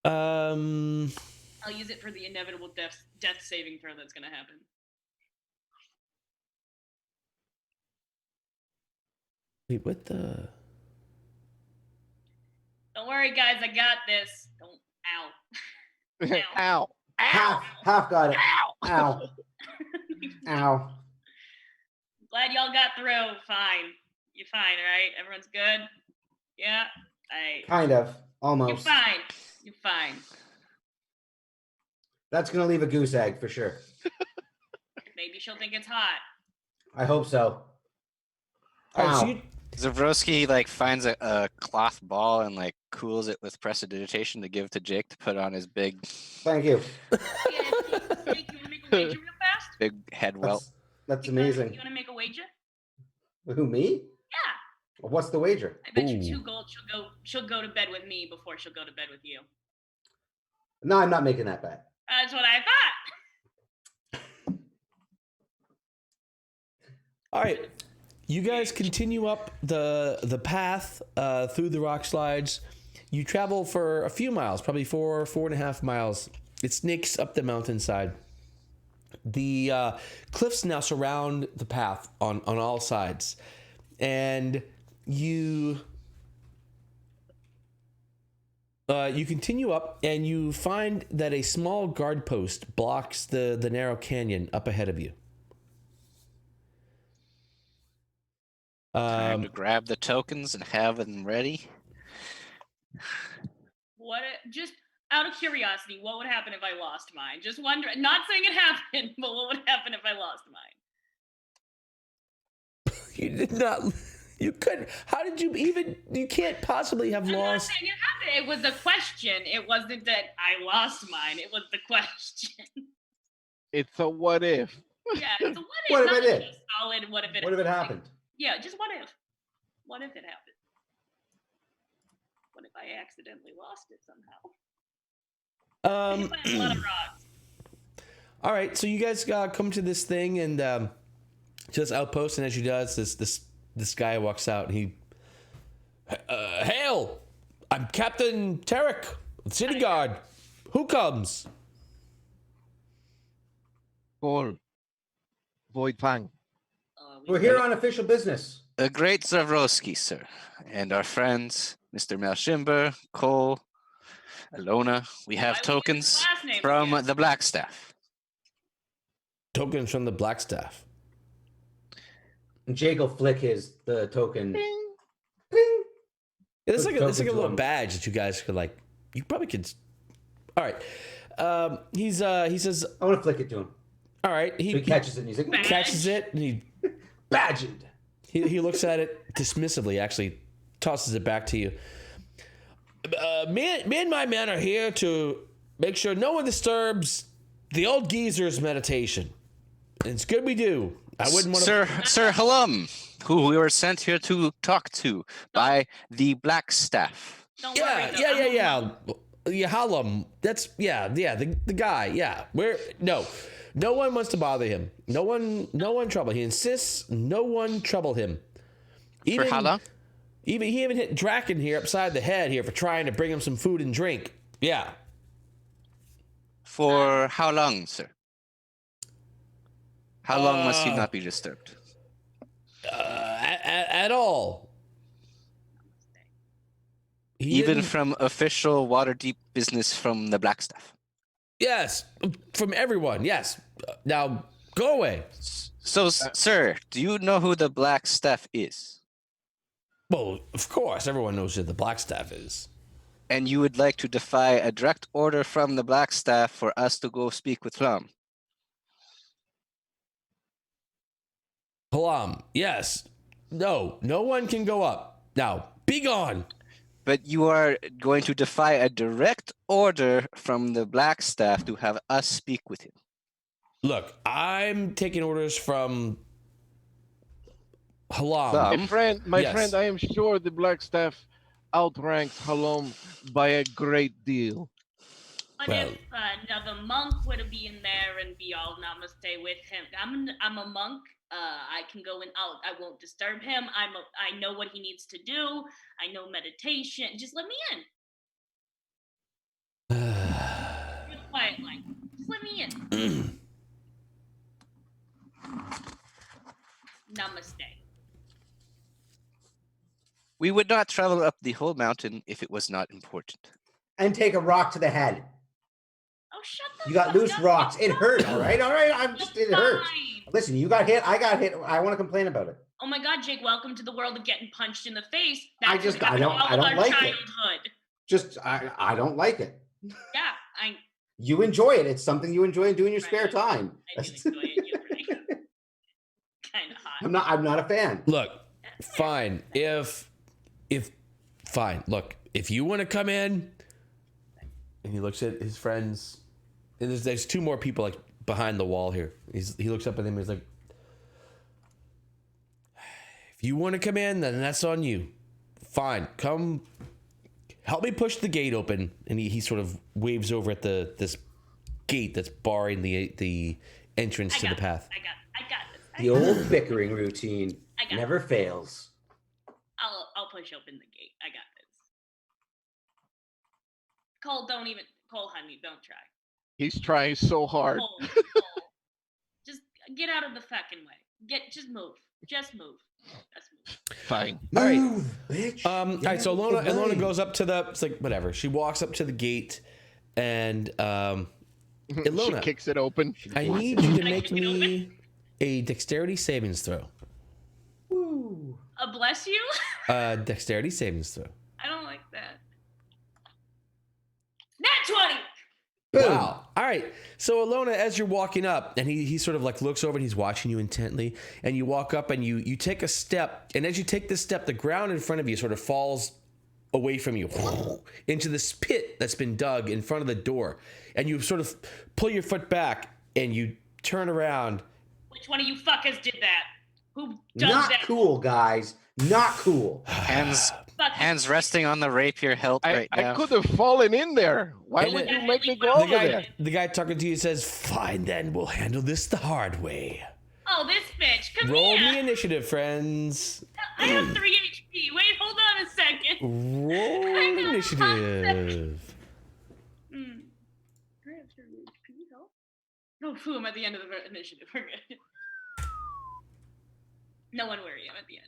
I'll use it for the inevitable death saving throw that's gonna happen. Wait, what the? Don't worry, guys. I got this. Don't. Ow. Ow. Half got it. Ow. Ow. Glad y'all got through. Fine. You're fine, all right? Everyone's good? Yeah? Kind of. You're Almost. fine. You're fine. That's gonna leave a goose egg for sure. Maybe she'll think it's hot. I hope so. All right, so Ow. you, Zavroski like finds a cloth ball and like cools it with prestidigitation to give to Jake to put on his big Thank you. Yeah, Jake, you wanna make a wager real fast? head welt. That's You amazing. wanna make a wager? Who, me? Yeah. What's the wager? I bet you Ooh. 2 gold she'll go to bed with me before she'll go to bed with you. No, I'm not making that bet. That's what I thought. all right. You guys continue up the path through the rock slides. You travel for a few miles, probably 4.5 miles. It snakes up the mountainside. The cliffs now surround the path on all sides, and you continue up, and you find that a small guard post blocks the narrow canyon up ahead of you. Time to grab the tokens and have them ready. Just out of curiosity, what would happen if I lost mine? Just wondering. Not saying it happened, but what would happen if I lost mine? You did not. You couldn't. How did you even? You can't possibly have I'm not lost. saying it happened. It was a question. It wasn't that I lost mine. It was the question. It's a what if. Yeah, it's a what if. What if not I did? just a solid. What if it? What if it happened? Yeah, just what if? What if it happened? What if I accidentally lost it somehow? I hit by a lot of rocks. All right, so you guys come to this thing and to this outpost, and as you does, this guy walks out, and he, hail! I'm Captain Tarek, City Guard. Who comes? Paul. Voidfang. We're here on official business. A great Zavroski, sir, and our friends, Mr. Melshimber, Cole, Elona. We have Why would you use tokens his last name from again? the Blackstaff. Tokens from the Blackstaff. And Jake will flick the token. Bing. Yeah, it's Put like a tokens little on. badge that you guys could like. You probably could. All right. He says, I want to flick it to him. all right. So he catches it and he's like, Badge. catches it, and badged. he looks at it dismissively. Actually, tosses it back to you. Me and my men are here to make sure no one disturbs the old geezer's meditation. And it's good we do. I wouldn't want to. Sir Halum, who we were sent here to talk to by the Blackstaff. Don't worry. though, Yeah. Yeah, Hallam. That's the guy. Yeah. No one wants to bother him. No one trouble. He insists no one trouble him. For how long? He even hit Draken here upside the head here for trying to bring him some food and drink. Yeah. For how long, sir? How long must he not be disturbed? At all. He Even didn't- from official Waterdeep business from the Blackstaff. Yes, from everyone. Yes. Now go away. So, sir, do you know who the Blackstaff is? Well, of course, everyone knows who the Blackstaff is. And you would like to defy a direct order from the Blackstaff for us to go speak with Lam? Halam, yes. No one can go up. Now, be gone. But you are going to defy a direct order from the Black Staff to have us speak with him. Look, I'm taking orders from Halam. My Yes. friend, I am sure the Black Staff outranks Halom by a great deal. But Well- if another monk were to be in there and be all namaste with him, I'm a monk. I can go and out. I won't disturb him. I know what he needs to do. I know meditation. Just let me in. Just quiet like. Just let me in. Namaste. We would not travel up the whole mountain if it was not important. And take a rock to the head. Oh, shut the You got fuck loose up. rocks. It hurt. All right. It hurts. Fine. Listen, you got hit. I got hit. I want to complain about it. Oh my God, Jake! Welcome to the world of getting punched in the face. I That's just- what I don't- happened I don't all like our it. childhood. I don't like it. Yeah, I You enjoy it. It's something you enjoy and do in your spare Right. time. do enjoy it. You're right. Kind of hot. I'm not a fan. Look, fine. Fine. Look, if you want to come in, and he looks at his friends, and there's two more people like behind the wall here. He looks up at them. He's like, if you want to come in, then that's on you. Fine, come. Help me push the gate open. And he sort of waves over at this gate that's barring the entrance to the path. I got this. The old bickering routine I got never fails. I'll push open the gate. I got this. Cole, honey, don't try. He's trying so hard. Cole. Just get out of the fucking way. Just move. Just move. Fine. All right. Move, bitch. All right, so Get out of the Elona way. goes up to it's like whatever. She walks up to the gate, and She Elona, kicks it open. I need you to Can I make kick it me a dexterity savings throw. Woo. Bless you? Dexterity savings throw. I don't like that. Nat 20! Boom. Wow. All right. So Elona, as you're walking up, and he sort of like looks over and he's watching you intently, and you walk up and you take a step, and as you take this step, the ground in front of you sort of falls away from you into this pit that's been dug in front of the door, and you sort of pull your foot back and you turn around. Which one of you fuckers did that? Who does Not that? cool, guys. Not cool. Hands resting on the rapier hilt right I now. could have fallen in there. Why And would it- you make me go The over there? guy talking to you says, "Fine, then we'll handle this the hard way." Oh, this bitch. Come Roll here. me initiative, friends. I have 3 HP. Wait, hold on a second. Roll I know. initiative. Hmm. Do I have 3 HP though? No, phew, I'm at the end of the initiative. We're good. No one worry, I'm at the end.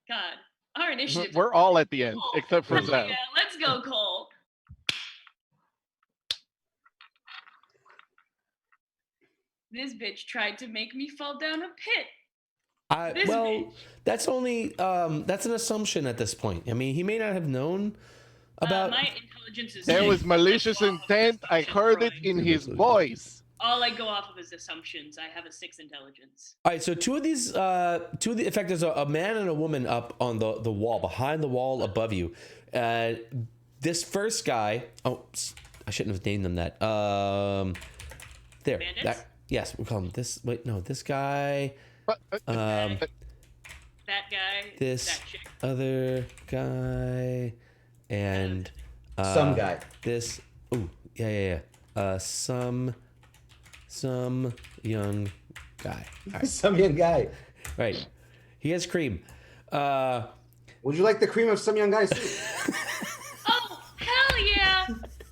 God, our initiative. We're all at the end, except for Oh, Zab. yeah, let's go, Cole. This bitch tried to make me fall down a pit. This Well, bitch. that's only that's an assumption at this point. I mean, he may not have known about. My intelligence is. There six. was malicious I go off of intent. I assumptions, heard it Brian. in his voice. All I go off of is assumptions. I have a 6 intelligence. All right, so in fact, there's a man and a woman up on the wall, behind the wall above you. This first guy, I shouldn't have named them that. There. Bandits? Yes, we'll call him this. Wait, no, this guy. But, Um, That guy. this That chick. other guy, and Some guy. This. Oh, yeah. Some young guy. All right. Some young guy. Right. He has cream. Would you like the cream of some young guy's soup? Oh, hell yeah!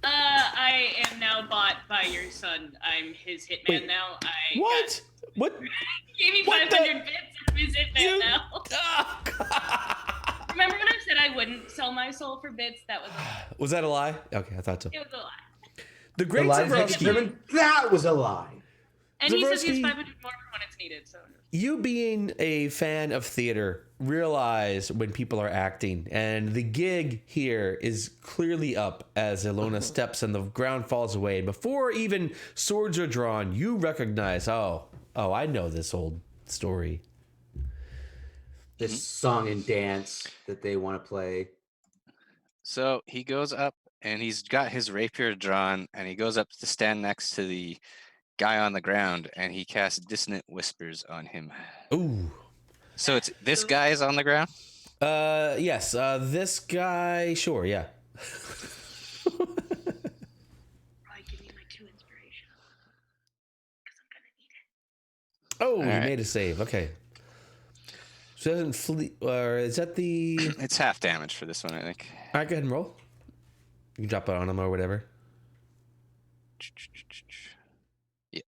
I am now bought by your son. I'm his hitman Wait, now. What? What? He gave me What the- 500 bits. I'm his hitman You- now. Oh, God. Remember when I said I wouldn't sell my soul for bits? That was Was that a lie? Okay, I thought so. it was a lie. The The great lie detector Zavroski, determined that was a lie. And he says he has Zavroski- 500 more for when it's needed. So you being a fan of theater, realize when people are acting, and the gig here is clearly up as Elona steps and the ground falls away. Before even swords are drawn, you recognize, oh, Oh, I know this old story. This song and dance that they want to play. So he goes up and he's got his rapier drawn and he goes up to stand next to the guy on the ground and he casts Dissonant Whispers on him. Ooh. So it's this guy is on the ground? Yes. This guy, sure, yeah. Probably give me my 2 inspiration. Because I'm going to need it. Oh, All you right. made a save. Okay. So it doesn't flee, or is that the... It's half damage for this one, I think. All right, go ahead and roll. You can drop it on him or whatever. Yeah.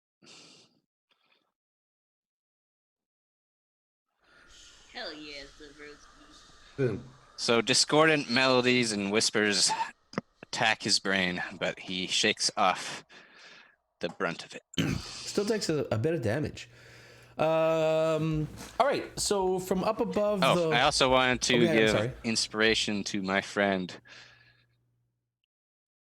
Hell yeah, Zavroski. Boom. So discordant melodies and whispers attack his brain, but he shakes off the brunt of it. Still takes a bit of damage. All right, so from up above Oh, I also wanted to Okay, I'm give sorry. inspiration to my friend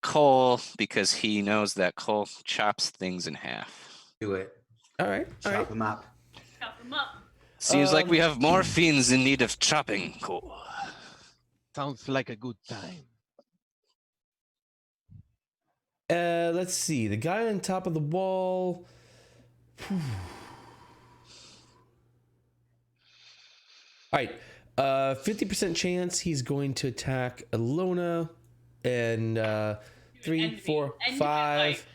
Cole because he knows that Cole chops things in half. Do it. All right. Chop them up. Chop him up. Seems like we have more fiends in need of chopping, Cole. Sounds like a good time. Let's see. The guy on top of the wall. All right. 50% chance he's going to attack Elona. And 3, End 4, my 5, life.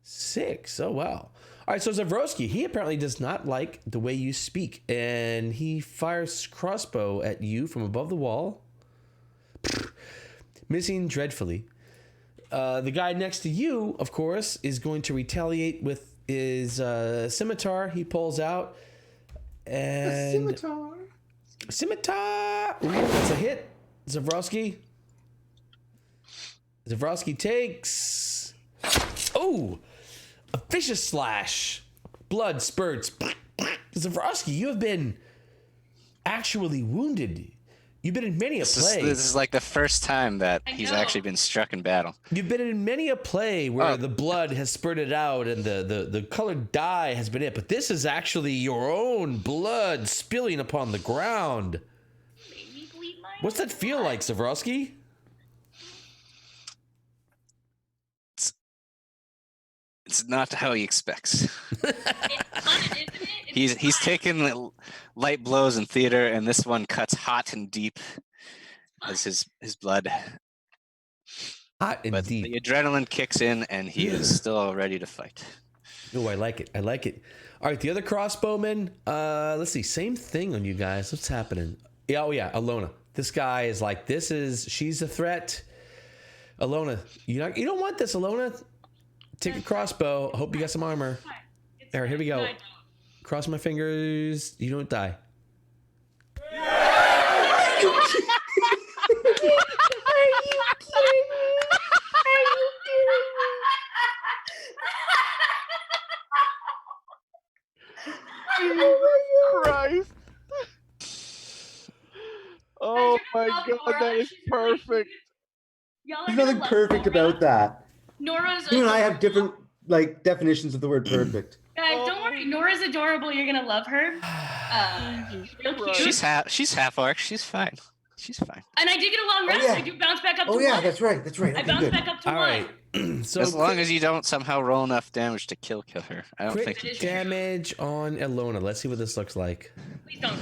6. Oh, wow. All right, so Zavroski, he apparently does not like the way you speak. And he fires crossbow at you from above the wall. Missing dreadfully. The guy next to you, of course, is going to retaliate with his scimitar. He pulls out. And Scimitar. Scimitar! Ooh, that's a hit. Zavroski. Zavroski takes. Oh! A vicious slash. Blood spurts. Zavroski, you have been actually wounded. You've been in many a play. This is like the first time that I he's know. actually been struck in battle. You've been in many a play where Oh. the blood has spurted out and the colored dye has been it, but this is actually your own blood spilling upon the ground. Made me bleed my What's that own feel blood. like, Zavroski? It's not how he expects. It's fun, isn't it? It's He's fun. taken light blows in theater, and this one cuts hot and deep as his blood. Hot and But deep. the adrenaline kicks in, and he is still ready to fight. Oh, I like it. I like it. All right, the other crossbowman. Let's see. Same thing on you guys. What's happening? Yeah, oh yeah, Elona. This guy is like, she's a threat. Elona, you don't want this, Elona. Take a crossbow. Hope you got some armor. Fine. It's All right, here we fine. go. No, I don't. Cross my fingers. You don't die. Christ. Oh my Guys, you're god, gonna love that Nora. is She's really perfect. cute. Y'all are There's gonna nothing love perfect Nora. about that. Nora's You and I have adorable. different like definitions of the word perfect. Guys, don't worry. Nora's adorable. You're gonna love her. Real cute. Christ. She's half orc. She's fine. She's fine. And I did get a long rest. yeah. I do bounce back up to Oh yeah, one. that's right. That's right. I Okay, bounced good. back up to All one. right. So As long as you don't somehow roll enough damage to kill her. I don't think quick you damage on Elona. Let's see what this looks like. Please don't.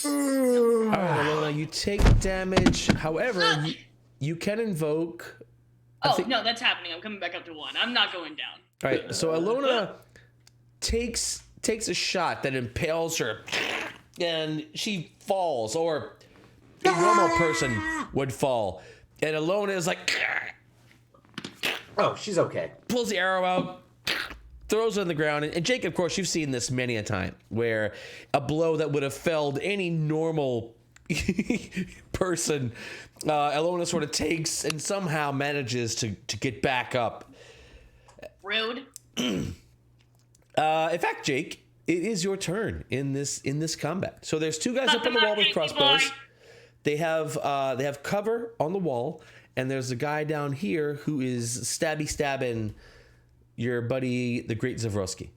All right, Elona, you take damage. However, you can invoke. I Oh think- no, that's happening. I'm coming back up to one. I'm not going down. All right, so Elona takes a shot that impales her, and she falls, or a normal person would fall. And Elona is like, Oh, she's okay. pulls the arrow out, throws it on the ground. And Jake, of course, you've seen this many a time, where a blow that would have felled any normal person, Elona sort of takes and somehow manages to get back up. Rude. In fact, Jake, it is your turn in this combat. So there's two guys up on the wall with crossbows. They have cover on the wall, and there's a guy down here who is stabbing your buddy, the great Zavroski.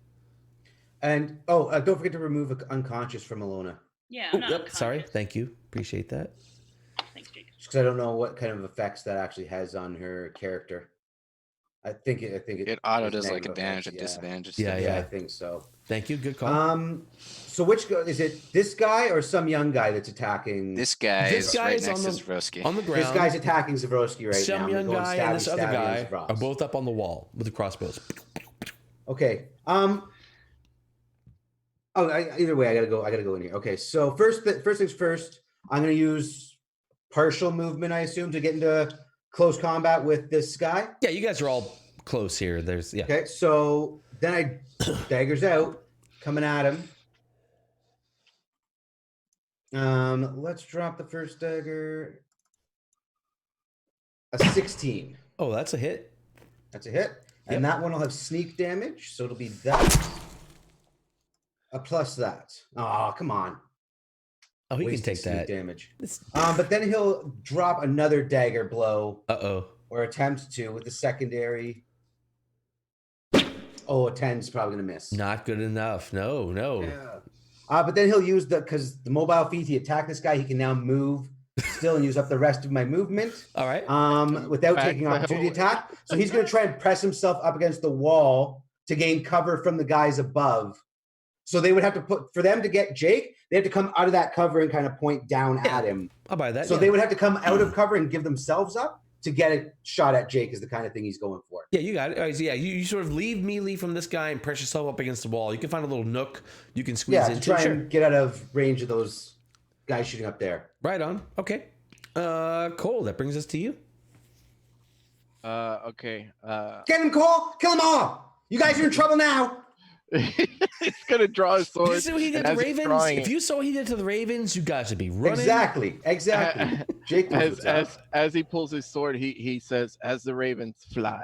And don't forget to remove unconscious from Elona. Yeah, Oh, I'm not yep, sorry. unconscious. Thank you. Appreciate that. Thanks, Jake. Just because I don't know what kind of effects that actually has on her character. I think It auto has does like negative advantage effects, and disadvantage. Yeah, Yeah, I think so. Thank you. Good call. So is it this guy or some young guy that's attacking? This guy This is guy right is next on to the- Zavroski. on the ground. This guy's attacking Zavroski right now. Some I'm young going guy and this other stabby, guy stabby on are Zavroski. both up on the wall with the crossbows. Okay. Either way, I gotta go in here. Okay. So first things first. I'm gonna use partial movement, I assume, to get into close combat with this guy. Yeah, you guys are all close here. Okay. So then I daggers out, coming at him. Let's drop the first dagger. A 16. Oh, that's a hit. That's a hit. Yep. And that one will have sneak damage, so it'll be that. A plus that. Oh, come on. Oh, he can Wasted take sneak that. damage. It's- But then he'll drop another dagger blow, Uh-oh. or attempt to, with the secondary. Oh, a 10's probably gonna miss. Not good enough. No. Yeah. But then he'll use because the mobile feat, he attacked this guy, he can now move still and use up the rest of my movement. All right. Without taking opportunity attack. So he's gonna try and press himself up against the wall to gain cover from the guys above. So they would have to for them to get Jake, they have to come out of that cover and kind of point down at him. I'll buy that. So yeah. they would have to come out of cover and give themselves up to get a shot at Jake is the kind of thing he's going for. Yeah, you got it. All right, so yeah, you sort of leave melee from this guy and press yourself up against the wall. You can find a little nook you can squeeze Yeah, to into. try Sure. and get out of range of those guys shooting up there. Right on. Okay. Cole, that brings us to you. Okay. Get him, Cole! Kill them all! You guys are in trouble now! He's gonna draw his sword. Did you see what he did and to as the he's Ravens? drawing If it- you saw what he did to the Ravens, you guys would be running. Exactly. Jake knows as what's up. as he pulls his sword, he says, "As the ravens fly,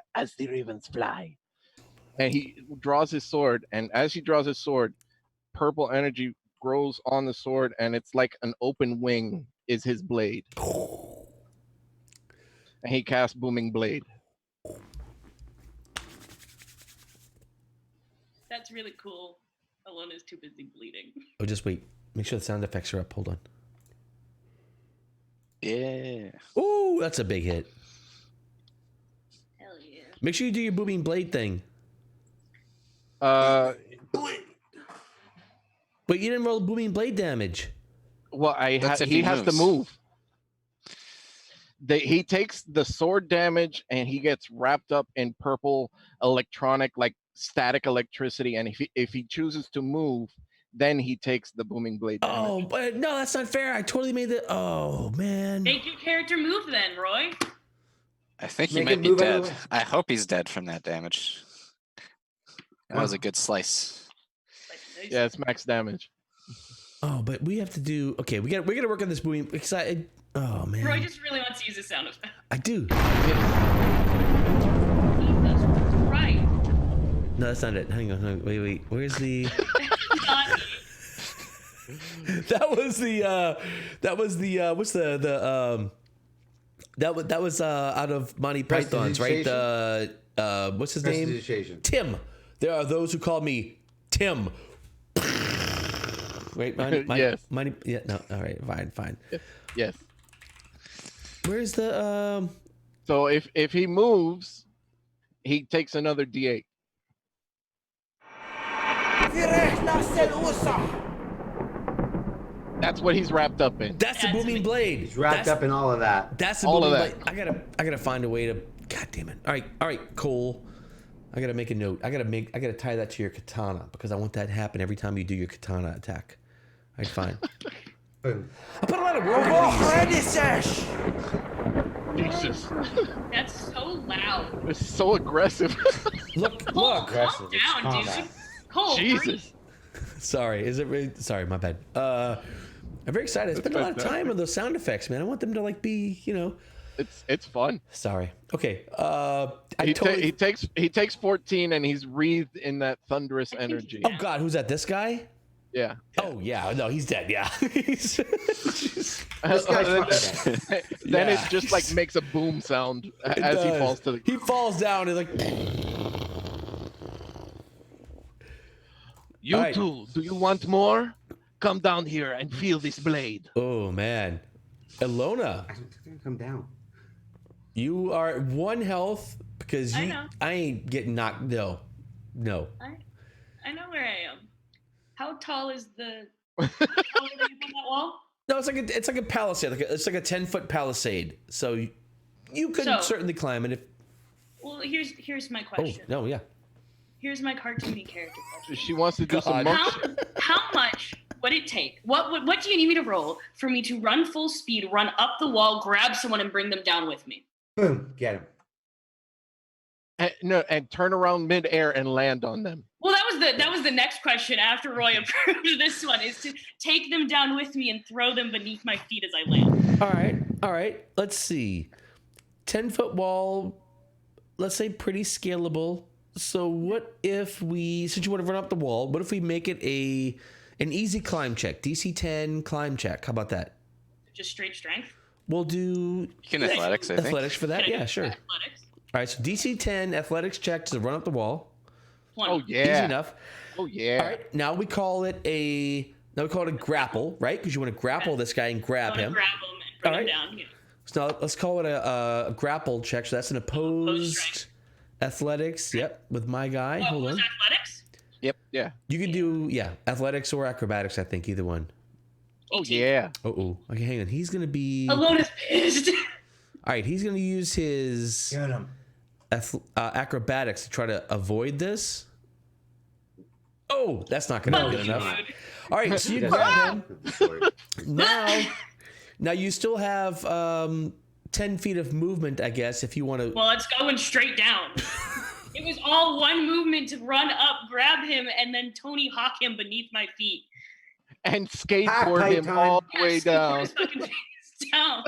and he draws his sword. And as he draws his sword, purple energy grows on the sword, and it's like an open wing is his blade. And he casts Booming Blade. That's really cool. Elona's too busy bleeding. Oh, just wait. Make sure the sound effects are up. Hold on. Yeah. Ooh, that's a big hit. Hell yeah. Make sure you do your booming blade thing. Well, But you didn't roll booming blade damage. That's if he he has to moves. move. He takes the sword damage, and he gets wrapped up in purple electronic, like static electricity. And if he chooses to move, then he takes the Booming Blade damage. Oh, but no, that's not fair. I totally made the. Oh man. Make your character move then, Roy. I think he Make might him be move dead. anyway. I hope he's dead from that damage. That was a good slice. Like, nice. Yeah, it's max damage. Oh, but we have to do. Okay, we gotta work on this booming. Because oh man. Roy just really wants to use the sound effect. I do. That's right. No, that's not it. Hang on. Wait. Where's the? Not That was the. What's that was out of Monty Python's, right? The what's his name? Prestidigitation. Tim. There are those who call me Tim. Right? Yes. Yeah. No. All right. Fine. Yes. Where's the? So if he moves, he takes another D8. That's what he's wrapped up in. That's the That's booming me. blade. He's wrapped up in all of that. That's the all booming of blade. I gotta find a way to. God damn it! All right, Cole. I gotta make a note. I gotta tie that to your katana because I want that to happen every time you do your katana attack. All right, fine. Boom. I put a lot of work into these. Jesus. That's so loud. It's so aggressive. Look. Cole, Aggressive, calm it's down, combat. dude. Cole, Jesus. Sorry. Is it? Really, sorry, my bad. I'm very excited. I spent a lot of time on those sound effects, man. I want them to like be, It's fun. Sorry. Okay. He takes 14 and he's wreathed in that thunderous energy. Oh God, who's that? This guy? Yeah. Oh yeah, no, he's dead. Yeah. This guy's fucking dead. Then Yeah. it just like makes a boom sound It as he does. falls to the He falls down and like. You Alright. two, do you want more? Come down here and feel this blade. Oh man, Elona, I'm gonna come down. you are at 1 health because I know. I ain't getting knocked. No. I know where I am. How tall is the? How tall are you on that wall? No, it's like a palisade. It's like a 10-foot palisade. So you could So- certainly climb it if. Well, here's my Oh question. no, yeah. Here's my cartoony character question. She wants to do some God. monk shit. How much would it take? What do you need me to roll for me to run full speed, run up the wall, grab someone, and bring them down with me? Boom, get him. And turn around midair and land on them. Well, that was the next question after Roy approved this one, is to take them down with me and throw them beneath my feet as I land. All right. Let's see. 10-foot wall. Let's say pretty scalable. So what if we, since you want to run up the wall, what if we make it an easy climb check? DC 10 climb check. How about that? Just straight strength? We'll do You can athletics, I think. athletics for that. Can I Yeah, do sure. Athletics? All right, so DC 10 athletics check to run up the wall. 20. Oh yeah. Easy enough. Oh yeah. All right, now we call it a grapple, right? Because you want to grapple this guy and grab I wanna him. grab him and bring All him right. down. Yeah. So now let's call it a grapple check. So that's an opposed strength. athletics. Yep, with my guy. What Hold was on. athletics? Yep. Yeah. You can do athletics or acrobatics. I think either one. Oh 18. yeah. Oh. Okay, hang on. He's gonna be. All Alona's pissed. right, he's gonna use his Get him. acrobatics to try to avoid this. Oh, that's not gonna be good enough. All right, so you grab him. Now you still have 10 feet of movement, I guess, if you want to. Well, it's going straight down. It was all one movement to run up, grab him, and then Tony Hawk him beneath my feet. And skateboard him time. all the way Yes, down. his fucking face down.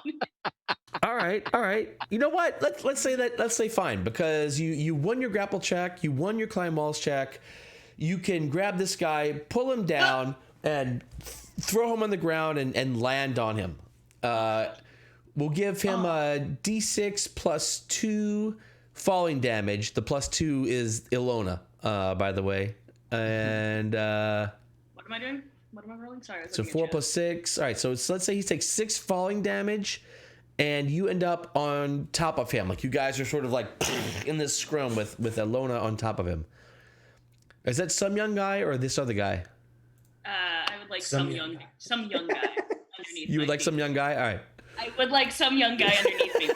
All right. You know what? Let's say that. Let's say fine, because you won your grapple check, you won your climb walls check. You can grab this guy, pull him down, and throw him on the ground and land on him. We'll give him a D6 plus 2 falling damage. The plus 2 is Elona, by the way. And What am I doing? What am I rolling? Sorry. I was so looking 4 at plus 6. All right, so let's say he takes 6 falling damage, and you end up on top of him. Like you guys are sort of like in this scrum with Elona on top of him. Is that some young guy or this other guy? I would like Some some young guy underneath. You would my like some feet. young guy? All right. I would like some young guy underneath me.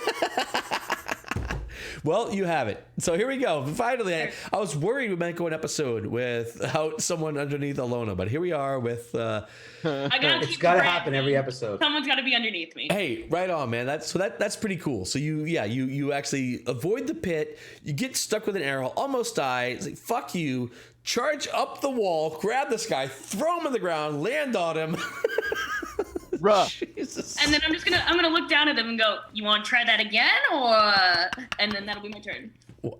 Well, you have it. So here we go. Finally, I was worried we might go an episode without someone underneath Elona, but here we are with. I gotta It's keep got to the brand, happen every man. episode. Someone's got to be underneath me. Hey, right on, man. That's pretty cool. So you actually avoid the pit. You get stuck with an arrow, almost die. It's like fuck you. Charge up the wall, grab this guy, throw him on the ground, land on him. Bruh. Jesus. And then I'm gonna look down at them and go, "You want to try that again, or?" And then that'll be my turn. Wow.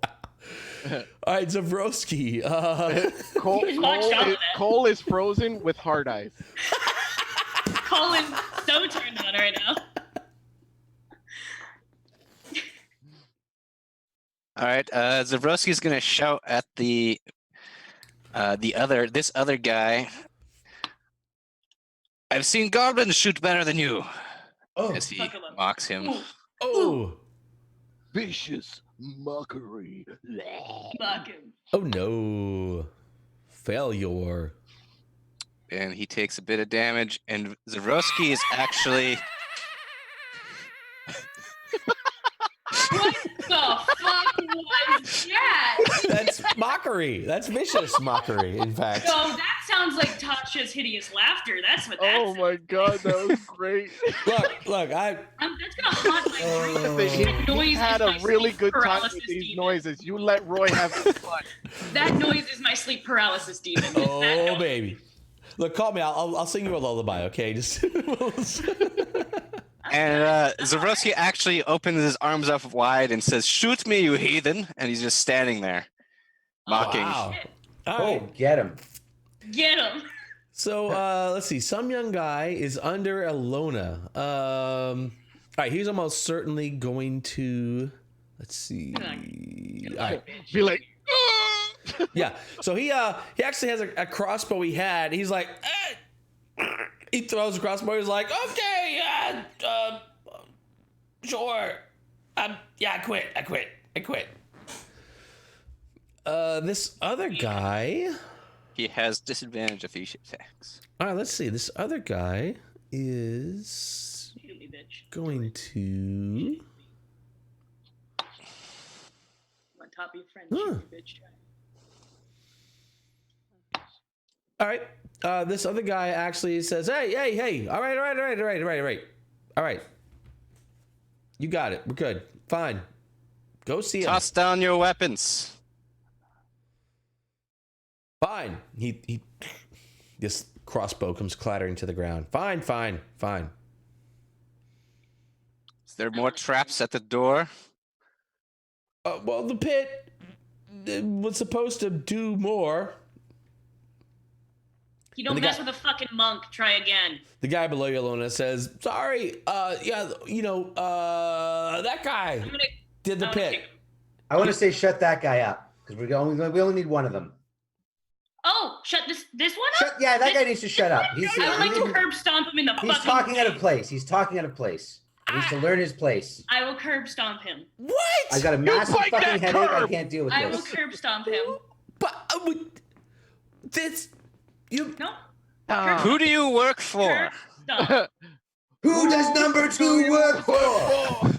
All right, Zavroski. Cole, just watched out of that. Cole is frozen with hard eyes. Colin's so turned on right now. All right, Zavroski's gonna shout at this other guy. I've seen goblins shoot better than you. Oh, As he Fuck him up. mocks him. Ooh, Oh. Vicious mockery. fuck him. Oh no. Failure. And he takes a bit of damage, and Zavroski is actually What the fuck was that? That's mockery. That's vicious mockery, in fact. No, that sounds like Tasha's hideous laughter. That's what that Oh my god, that was great. Look, that's gonna haunt my Oh. dreams. He That noise had is a my really sleep good time paralysis with these demon. noises. You let Roy have some fun. That noise is my sleep paralysis demon. It's that Oh noise. baby. Look, call me. I'll sing you a lullaby, okay? Just And Zavroski actually opens his arms up wide and says, "Shoot me, you heathen!" And he's just standing there, mocking. Wow. All Oh, right. get him. Get him. So let's see. Some young guy is under Elona. All right, he's almost certainly going to. Let's see. All right. Be like, Yeah. So he actually has a crossbow he had. He's like, he throws the crossbow. He's like, okay, sure. Yeah, I quit. This other guy. He has disadvantage if he attacks. All right, let's see. This other guy is Shoot me, bitch. going to. On top of your friend, Huh. shoot me, bitch. All right. This other guy actually says, hey. All right. You got it. We're good. Fine. Go see him. Toss down your weapons. Fine. He this crossbow comes clattering to the ground. Fine. Is there more traps at the door? Well, the pit was supposed to do more. You don't And the mess guy- with a fucking monk. Try again. The guy below you, Elona, says, sorry, that guy I'm gonna. did the I'm gonna pit. kick him. I want to say shut that guy up because we only need one of them. Oh, shut this one up. Yeah, that guy needs to shut up. I would like to curb stomp him in the He's fucking. talking out of face. place. He's talking out of place. He needs to learn his place. I will curb stomp him. What? I got a massive like fucking that headache. I curb. can't deal with I will this. curb stomp him. But this you. No. Who do you work for? Curb stomp. Who does number 2 work for?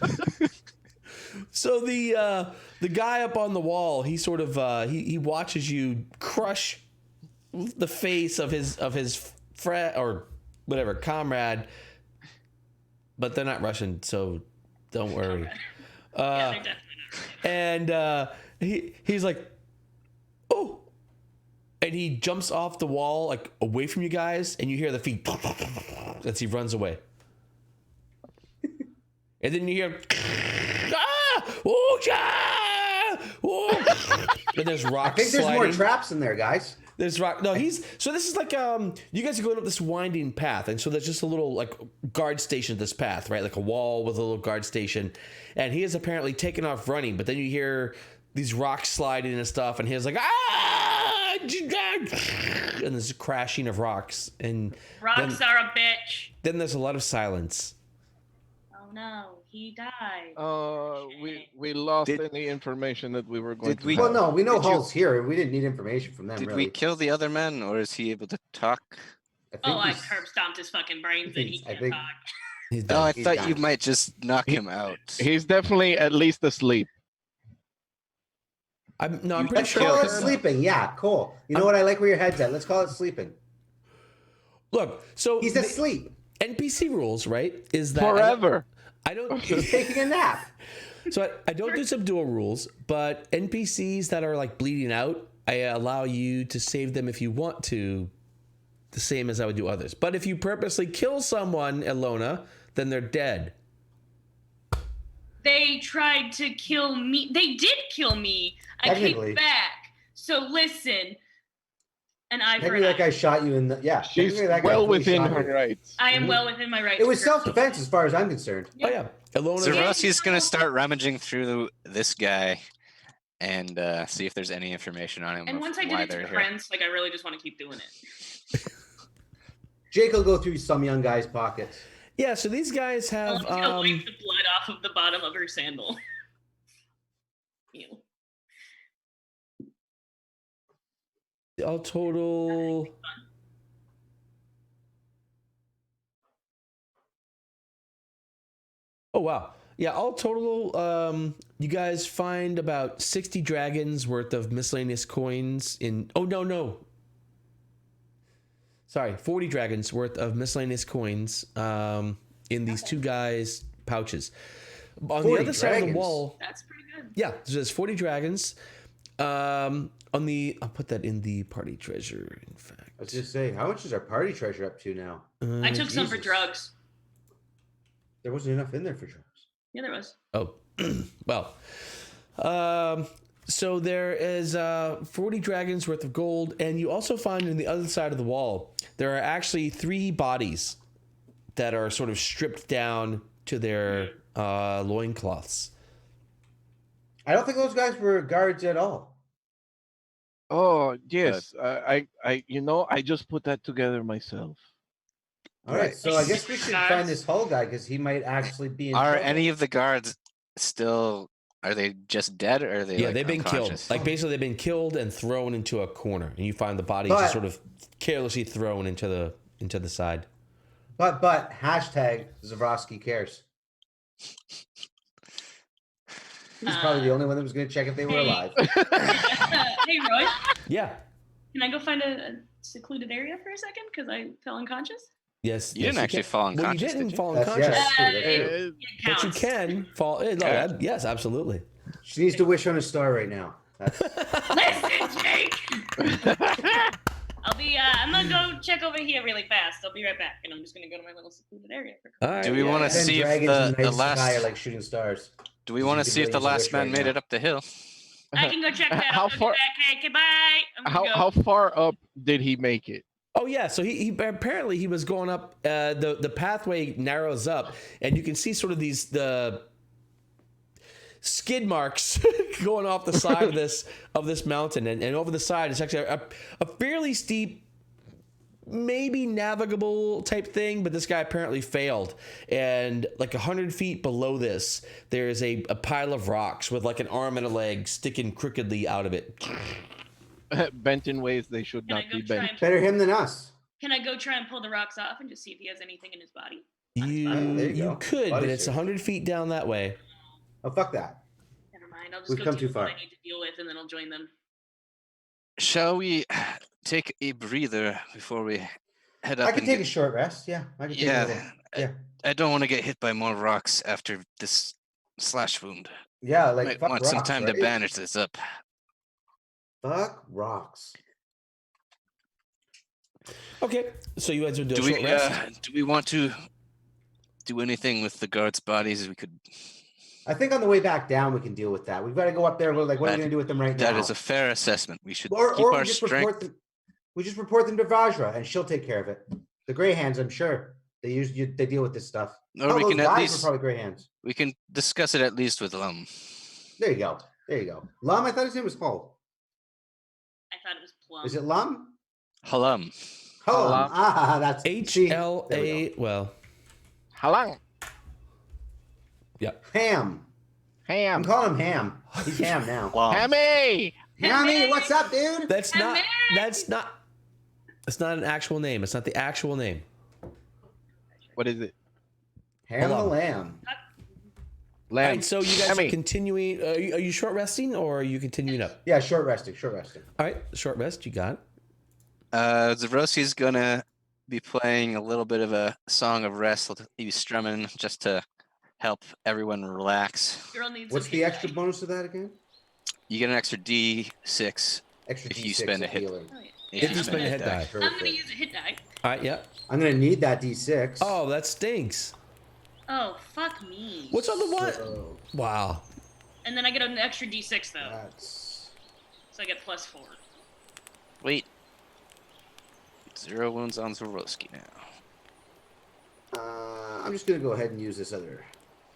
So the guy up on the wall, he sort of he watches you crush the face of his friend or whatever comrade, but they're not Russian, so don't worry. Yeah, they're definitely not And he's like, oh, and he jumps off the wall like away from you guys, and you hear the feet as he runs away. And then you hear, and there's rocks. I think there's more sliding. traps in there, guys. There's rock. No, so this is like you guys are going up this winding path, and so there's just a little like guard station at this path, right? Like a wall with a little guard station, and he has apparently taken off running, but then you hear these rocks sliding and stuff, and he's like and there's a crashing of rocks, and Rocks are a bitch. then there's a lot of silence. Oh no, he died. We lost Did- any information that we were going Did to. we- Well, no, we know Did you- Hull's here. We didn't need information from them, Did really. we kill the other men, or is he able to talk? I curb stomped his fucking brains and he I can't think- talk. He's Oh, done. I He's thought done. you might just knock him out. He's definitely at least asleep. I'm You pretty can sure. Call kill it him. sleeping. Yeah, cool. You know what? I like where your head's at. Let's call it sleeping. Look, so He's the asleep. NPC rules, right? Is that Forever. I don't. He's taking a nap. So I don't do subdual rules, but NPCs that are like bleeding out, I allow you to save them if you want to, the same as I would do others. But if you purposely kill someone, Elona, then they're dead. They tried to kill me. They did kill me. I Technically. came back. So listen. An eye for Maybe an that guy eye. shot you in the. Yeah. She's technically that guy well fully within shot her you. rights. I am well within my rights. It was to curb self-defense as far as I'm concerned. Oh yeah, Elona. Zavroski's gonna start rummaging through this guy and see if there's any information on him. And of once I did why it to they're here. friends, like I really just want to keep doing it. Jake will go through some young guy's pockets. Yeah, so these guys I'm have just gonna wipe the blood off of the bottom of her sandal. Ew. all total. Oh wow. Yeah, all total, you guys find about 60 dragons worth of miscellaneous coins in. Oh, no. Sorry, 40 dragons worth of miscellaneous coins in these two guys' pouches. On the 40 other side of the dragons? wall, That's pretty good. yeah, so there's 40 dragons. I'll put that in the party treasure, in fact. I was just saying, how much is our party treasure up to now? I took some for Jesus. drugs. There wasn't enough in there for drugs. Yeah, there was. Oh, well. So there is 40 dragons worth of gold, and you also find on the other side of the wall, there are actually 3 bodies that are sort of stripped down to their loincloths. I don't think those guys were guards at all. Oh yes, I just put that together myself. All right, so I guess we should find Guards. this Hull guy because he might actually be in Are trouble. any of the guards still? Are they just dead, or are they? Yeah, like, they've been killed. unconscious? Like basically, they've been killed and thrown into a corner, and you find the bodies But- just sort of carelessly thrown into the side. But hashtag Zavroski cares. He's probably the only one that was going to check if they were Hey. alive. Hey, Roy, Yeah. can I go find a secluded area for a second? Because I fell unconscious. Yes. You yes, didn't actually can. fall Well, you unconscious, didn't did you? fall That's- unconscious, yes. True, that's It, true. it but counts. you can fall. No, Yeah. yes, absolutely. She needs to wish on a star right now. That's, Listen, Jake. I'm gonna go check over here really fast. I'll be right back, and I'm just gonna go to my little secluded area. All right. Do we want to then see if dragons in the night sky last? are like shooting stars. Do we want to you see if can the really use a last wish man right made now. it up the hill? I can go check that. How I'll go far- back. Hey, okay, bye. I'm gonna go. How far up did he make it? Oh yeah, so he apparently he was going up. The pathway narrows up, and you can see sort of the skid marks going off the side of this mountain, and over the side it's actually a fairly steep, maybe navigable type thing, but this guy apparently failed. And like 100 feet below this, there is a pile of rocks with like an arm and a leg sticking crookedly out of it. Bent in ways they should Can I not go be try bent. and Better him than us. Can I go try and pull the rocks off and just see if he has anything in his body? there you You go. could, but Body it's search. 100 feet down that way. Oh, fuck that. Never mind. I'll just We've go come do too what far. I need to deal with, and then I'll join them. Shall we take a breather before we head up? I could and take a get- short rest. Yeah, I could take a Yeah, little. Yeah. I don't want to get hit by more rocks after this slash wound. Yeah, like Might fuck want rocks, some time right? to bandage this up. Fuck rocks. Okay, so you guys would do a Do short we rest. do we want to do anything with the guards' bodies? We could. I think on the way back down we can deal with that. We've got to go up there. We're like, what are we That- going to do with them right now? That is a fair assessment. We should or keep or our we just strength. report them. We just report them to Vajra, and she'll take care of it. The Grey Hands, I'm sure they deal with this stuff. Or we those can at guys least were probably Grey Hands. we can discuss it at least with Lum. There you go. There you go. Lum, I thought his name was Hull. I thought it was Plum. Is it Lum? Halum. Hull. Lum. Ah, that's see, there we HLA. go. Well, How long? yeah. Ham. I'm Ham. calling him Ham. He's Ham now. Lum. Hammy. Hammy, what's up, dude? That's not. American. That's not. It's not an actual name. It's not the actual name. What is it? Ham the Hold on. Lamb. All Lamb. right, so you guys are Hammy. continuing. Are you short resting or are you continuing up? Yeah, short resting. Short resting. All right, short rest. You got it. Zavroski's gonna be playing a little bit of a song of rest. He's strumming just to help everyone relax. Girl needs What's a the hit extra die. bonus to that again? You get an extra D6 Extra If D6 you spend a of hit. healing. Oh, yeah. if Yeah, you you I'm spend a gonna- hit die. I'm gonna Perfect. use a hit die. All right, yeah. I'm gonna need that D6. Oh, that stinks. Oh, fuck me. What's on the one? So, Wow. And then I get an extra D6 though, that's so I get +4. Wait. 0 wounds on Zavroski now. I'm just gonna go ahead and use this other.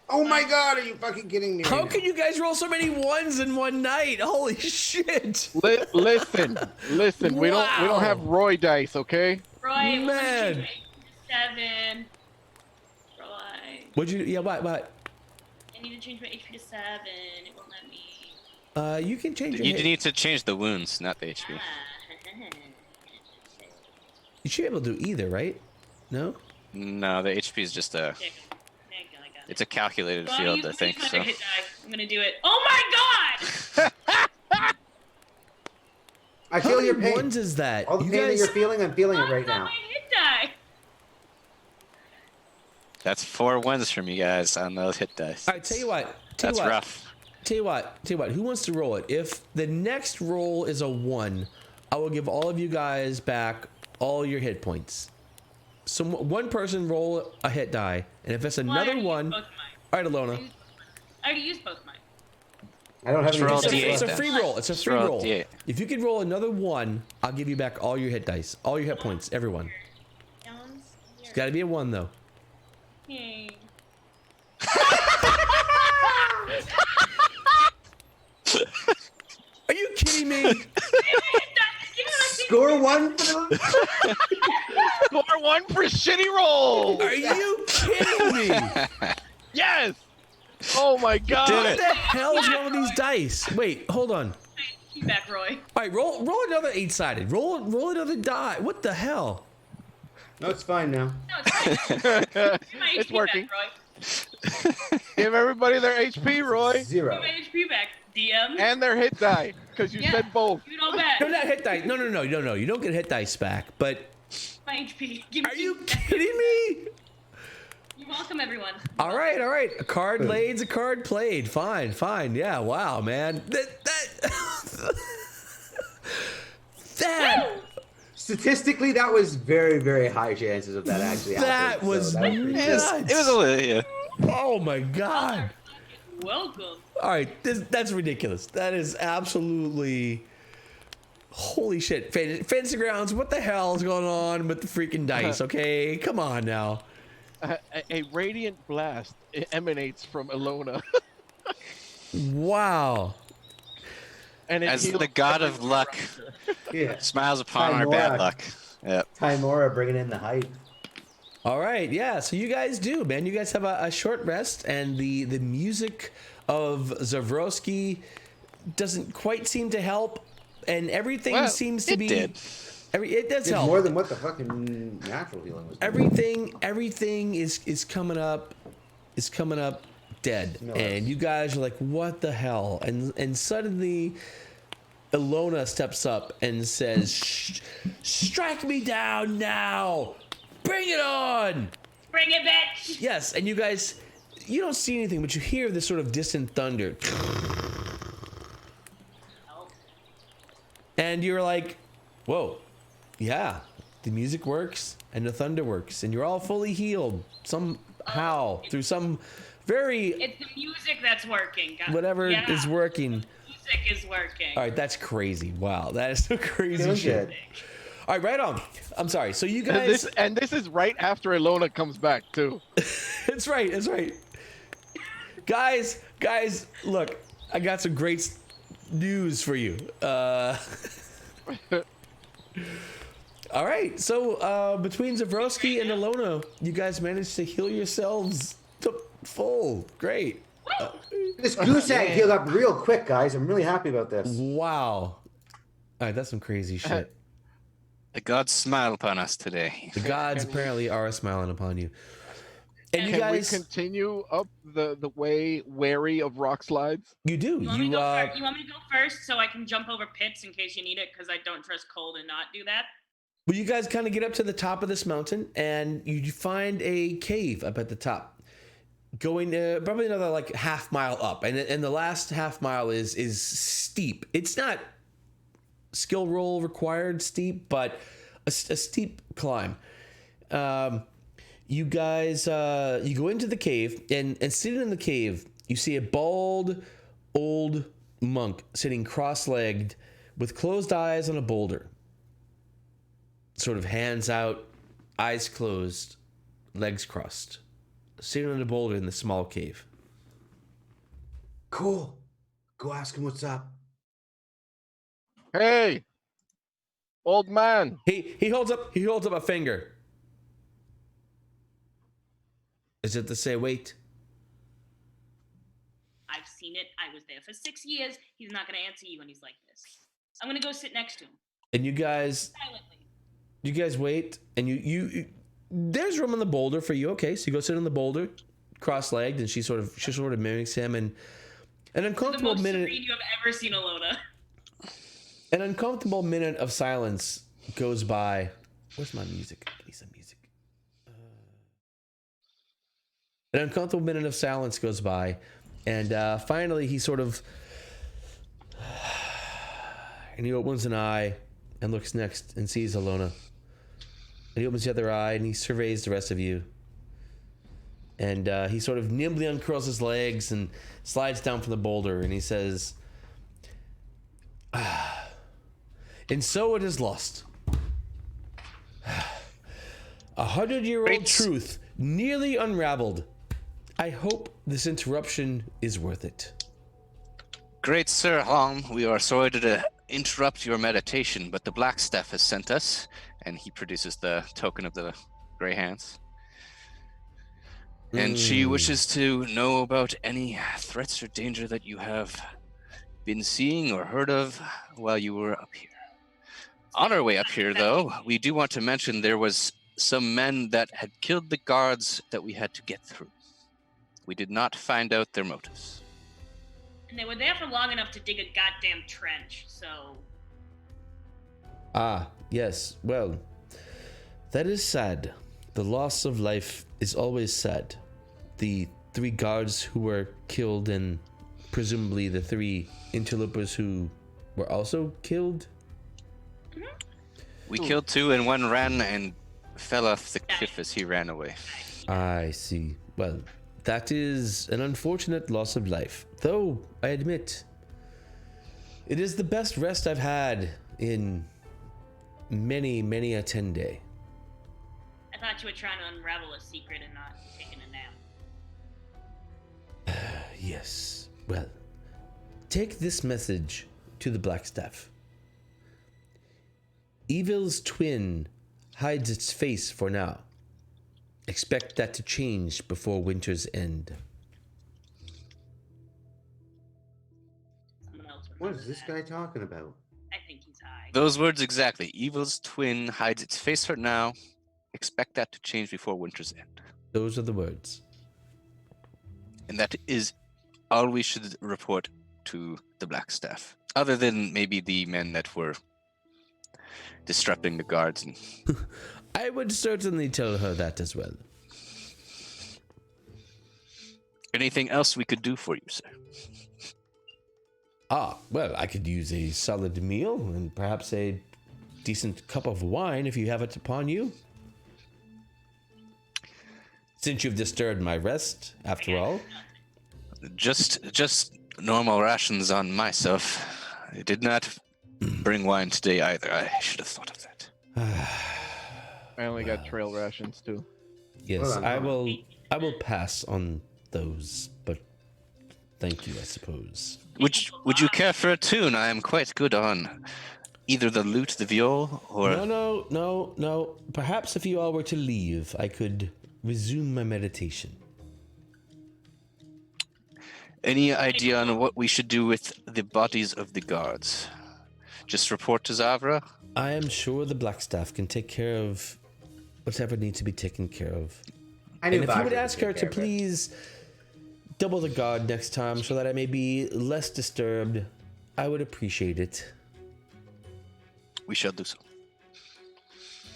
Oh my god, are you fucking kidding me? How right can you guys roll so many ones in one night? Holy shit. Listen. We don't Wow. have Roy dice, okay? Roy, we're gonna Man. change my HP to 7. Roy, What'd you? Yeah, what? I need to change my HP to 7. It won't let me. You can change your You hit. need to change the wounds, not the HP. You should be able to do either, right? No? No, the HP is just a. There you go, I got it. It's a calculated Well, field, use- I think. use my So. hit die. I'm gonna do it. Oh my god! I How feel many your pain. ones is that? All the You pain that guys- you're feeling, I'm feeling it What's right on now. my hit die? That's 4 wins from you guys on those hit dice. All right, tell you what. Tell That's you what. rough. Tell you what. Who wants to roll it? If the next roll is a 1, I will give all of you guys back all your hit points. So one person roll a hit die, and if it's Well, I another already used one, both all right, mine. Alona. I already used both mine. I don't have Just any. roll It's a, D8 it's a then. free roll. It's a Just free roll roll. D8. If you could roll another 1, I'll give you back all your hit dice, all your hit points, everyone. It's got to be a 1 though. Yay. Are you kidding me? Score one for the. Score one for shitty roll. Are you kidding me? Yes. Oh my god. What the hell is wrong with these dice? Wait, hold on. Back, Roy. All right, roll another 8-sided. Roll another die. What the hell? No, it's fine now. No, it's fine. My It's HP working. Back, Roy. Give everybody their HP, Roy, 0. Give my HP back, DM. and their hit die, because you Yeah. said both. Give it all back. No, not hit dice. No. You don't get hit dice back. But My HP. Give are me you back. kidding me? You're welcome, everyone. All right. A card laid's a card played. Fine. Yeah. Wow, man. That. Statistically, that was very, very high chances of that actually happening. That was so that was pretty nuts. good. It was a little, yeah. Oh my god. Welcome. All right, that's ridiculous. That is absolutely holy shit. Fancy grounds. What the hell is going on with the freaking dice? Okay, come on now. A radiant blast emanates from Elona. Wow. And it As heals the god every of luck Yeah. smiles upon our bad Timora. luck. Yep. Timora bringing in the hype. All right, yeah. So you guys do, man. You guys have a short rest, and the music of Zavroski doesn't quite seem to help, and everything Well, seems to it be. did. It does It's help. more than what the fucking natural healing was. Everything is coming up dead, No, and you guys are like, what the hell? And suddenly Elona steps up and says, strike me down now, bring it on. Bring it, bitch. Yes, and you guys, you don't see anything, but you hear this sort of distant thunder, and you're like, whoa, yeah, the music works and the thunder works, and you're all fully healed somehow through some very It's the music that's working. God. whatever Yeah, is working. music is working. All right, that's crazy. Wow, that is so crazy Feeling shit. good. All right, right on. I'm sorry. So you And guys, this is right after Elona comes back too. that's right. Guys, look, I got some great news for you. All right, so between Zavroski and Elona, you guys managed to heal yourselves to full. Great. This goose egg healed up real quick, guys. I'm really happy about this. Wow. All right, that's some crazy shit. The gods smile upon us today. The gods Can we- apparently are smiling upon you. And you Can guys, we continue up the way wary of rock slides? you do. You want me to go You first? You want me to go first so I can jump over pits in case you need it? Because I don't trust Cole to not do that. well, you guys kind of get up to the top of this mountain, and you find a cave up at the top. Going probably another like half mile up, and the last half mile is steep. It's not skill roll required steep, but a steep climb. You guys you go into the cave, and sitting in the cave, you see a bald old monk sitting cross-legged with closed eyes on a boulder. Sort of hands out, eyes closed, legs crossed, sitting on a boulder in the small cave. Cool. Go ask him what's up. Hey, old man. He holds up a finger. Is it to say wait? I've seen it. I was there for 6 years. He's not going to answer you when he's like this. I'm going to go sit next to him And you guys silently. wait, and you there's room on the boulder for you. Okay, so you go sit on the boulder, cross-legged, and she sort of mimics him, and an The uncomfortable most minute. serene you have ever seen, Elona. An uncomfortable minute of silence goes by. Where's my music? Give me some music. An uncomfortable minute of silence goes by, and finally he sort of, and he opens an eye and looks next and sees Elona. And he opens the other eye and he surveys the rest of you. And he sort of nimbly uncurls his legs and slides down from the boulder, and he says, and so it is lost. 100-year-old Great. truth nearly unraveled. I hope this interruption is worth it. Great Sir Halm, we are sorry to interrupt your meditation, but the Black Staff has sent us, and he produces the token of the Grey Hands. And she wishes to know about any threats or danger that you have been seeing or heard of while you were up here. On our way up here, though, we do want to mention there was some men that had killed the guards that we had to get through. We did not find out their motives. And they were there for long enough to dig a goddamn trench, so... Ah, yes. Well, that is sad. The loss of life is always sad. The 3 guards who were killed and presumably the 3 interlopers who were also killed. We killed 2 and 1 ran and fell off the cliff as he ran away. I see. Well, that is an unfortunate loss of life. Though, I admit, it is the best rest I've had in many, many a 10-day. I thought you were trying to unravel a secret and not taking a nap. Yes. Well, take this message to the Blackstaff. Evil's twin hides its face for now. Expect that to change before winter's end. Someone else What remember is this that. guy talking about? I think he's high. Those words exactly. Evil's twin hides its face for now. Expect that to change before winter's end. Those are the words. And that is all we should report to the Black Staff. Other than maybe the men that were disrupting the guards. And I would certainly tell her that as well. anything else we could do for you, sir? Ah, well, I could use a solid meal and perhaps a decent cup of wine if you have it upon you. Since you've disturbed my rest, after all. Just normal rations on myself. I did not bring wine today either. I should have thought of that. I only got trail rations too. Yes, Hold on, I hold on. I will pass on those, but thank you, I suppose. Would you care for a tune? I am quite good on either the lute, the viol, or... No. Perhaps if you all were to leave, I could resume my meditation. Any idea on what we should do with the bodies of the guards? Just report to Zavra? I am sure the Blackstaff can take care of whatever needs to be taken care of. I knew And if you would Vajra ask take her to care of it. please double the guard next time so that I may be less disturbed, I would appreciate it. We shall do so.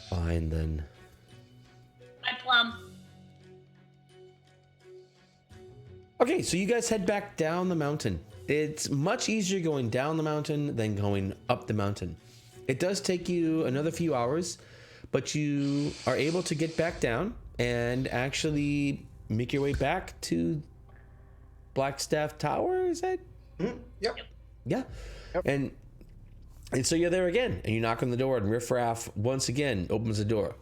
Fine then. Bye, Plum. Okay, so you guys head back down the mountain. It's much easier going down the mountain than going up the mountain. It does take you another few hours, but you are able to get back down and actually make your way back to Blackstaff Tower, is that? Yep. Yeah. Yep. And so you're there again, and you knock on the door, and Riff Raff once again opens the door.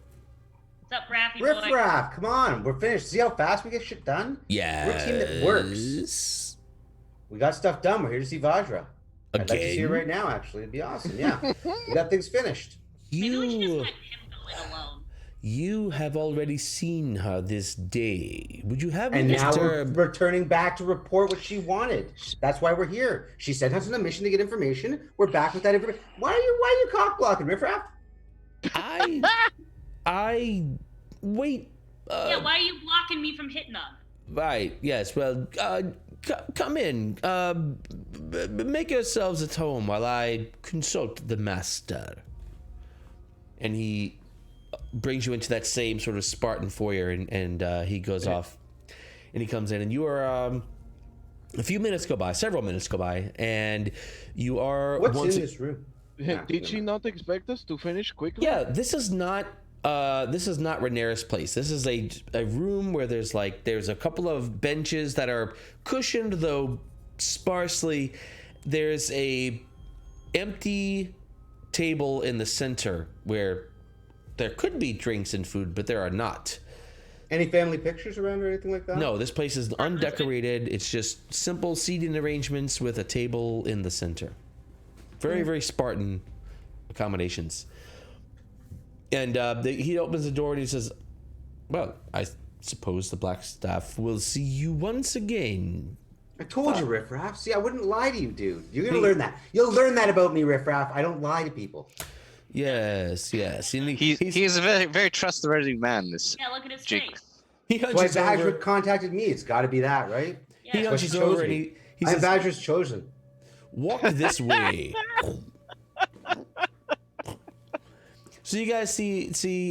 What's up, Raffy Riff boy? Raff, come on, we're finished. See how fast we get shit done? Yeah. We're a team that works. We got stuff done. We're here to see Vajra. I'd like to see her Again? right now, actually. It'd be awesome. Yeah. We got things finished. Maybe we should just You, let him go it alone. you have already seen her this day. Would you have me And now we're disturb? returning back to report what she wanted. That's why we're here. She sent us on a mission to get information. We're back with that information. Why are you cock blocking, Riff Raff? I wait. Yeah, why are you blocking me from hitting on? Right. Yes. Well, come in. Make yourselves at home while I consult the master. And he brings you into that same sort of Spartan foyer, and he goes off, and he comes in, and you are a few minutes go by, several minutes go by, and you are What's once in this room? Yeah, Did she not expect us to finish quickly? Yeah, this is not Rhaenyra's place. This is a room where there's a couple of benches that are cushioned, though sparsely. There's a empty table in the center where there could be drinks and food, but there are not. Any family pictures around or anything like that? No, this place is undecorated. It's just simple seating arrangements with a table in the center. Very, very Spartan accommodations. And he opens the door and he says, well, I suppose the black staff will see you once again. I told you, Riff Raff. See, I wouldn't lie to you, dude. You're gonna learn that. You'll learn that about me, Riff Raff. I don't lie to people. Yes. And he's a very, very trustworthy man, this Yeah, look at his Jake. face. he That's why hunches Badger over. contacted me. It's got to be that, right? Yeah. He hunches chose over and me. he I'm says, Badger's chosen. walk this way. So you guys see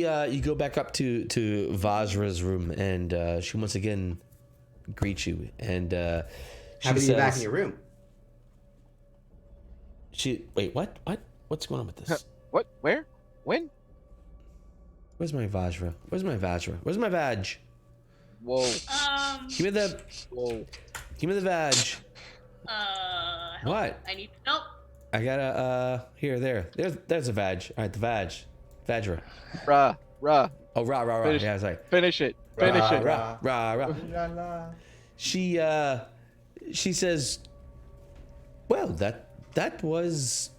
you go back up to Vajra's room, and she once again greets you, and she Happy to be back in says, your room. wait, what's going on with this? What? Where? When? Where's my Vajra? Where's my Vaj? Whoa. Give me the Vaj. Help. What? I need help. I gotta there's a Vaj. All right, the Vajra. Rah. Oh, rah. Finish- Yeah, sorry. Finish it. Finish it. Rah. La, la. She says, well, that was,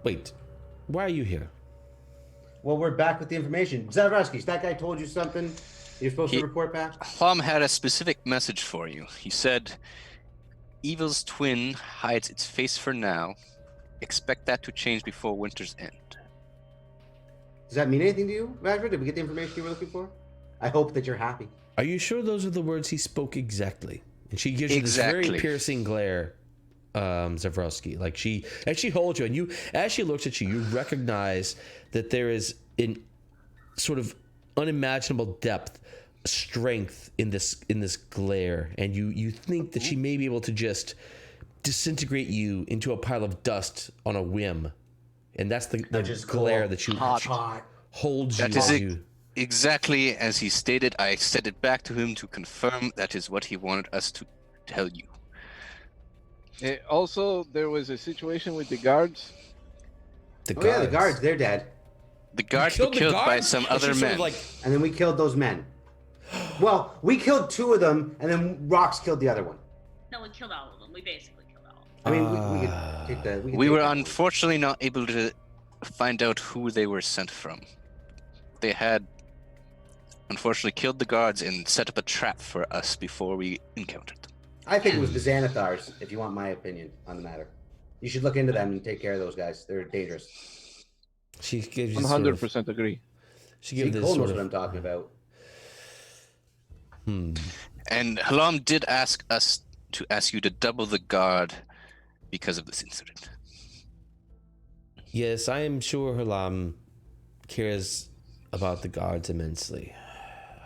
wait, why are you here? Well, we're back with the information. Zavroski, that guy told you something you're supposed to report back? Hlum had a specific message for you. He said, evil's twin hides its face for now. Expect that to change before winter's end. Does that mean anything to you, Badger? Did we get the information you were looking for? I hope that you're happy. Are you sure those are the words he spoke exactly? And she gives you this very Exactly. piercing glare, Zavroski. Like as she holds you, and as she looks at you, you recognize that there is an sort of unimaginable depth, strength in this glare, and you think that she may be able to just disintegrate you into a pile of dust on a whim, and that's the Just glare cool. that you Hot. holds you. That is as it. you Exactly as he stated. I sent it back to him to confirm that is what he wanted us to tell you. Also, there was a situation with the guards. the Oh yeah, the guards, they're dead. The guards were killed the killed by guards? some Or she other sort men. of like, And then we killed those men. Well, we killed 2 of them, and then Rox killed the other one. No, we killed all of them. We basically killed all of them. I mean, we could take the. We were take that. unfortunately not able to find out who they were sent from. They had unfortunately killed the guards and set up a trap for us before we encountered them. I think it was the Xanathars, if you want my opinion on the matter. You should look into them and take care of those guys. They're dangerous. she gives you sort of, 100% agree. she See, gives this Cole knows sort what of I'm talking about. And Hlum did ask us to ask you to double the guard because of this incident. Yes, I am sure Halam cares about the guards immensely.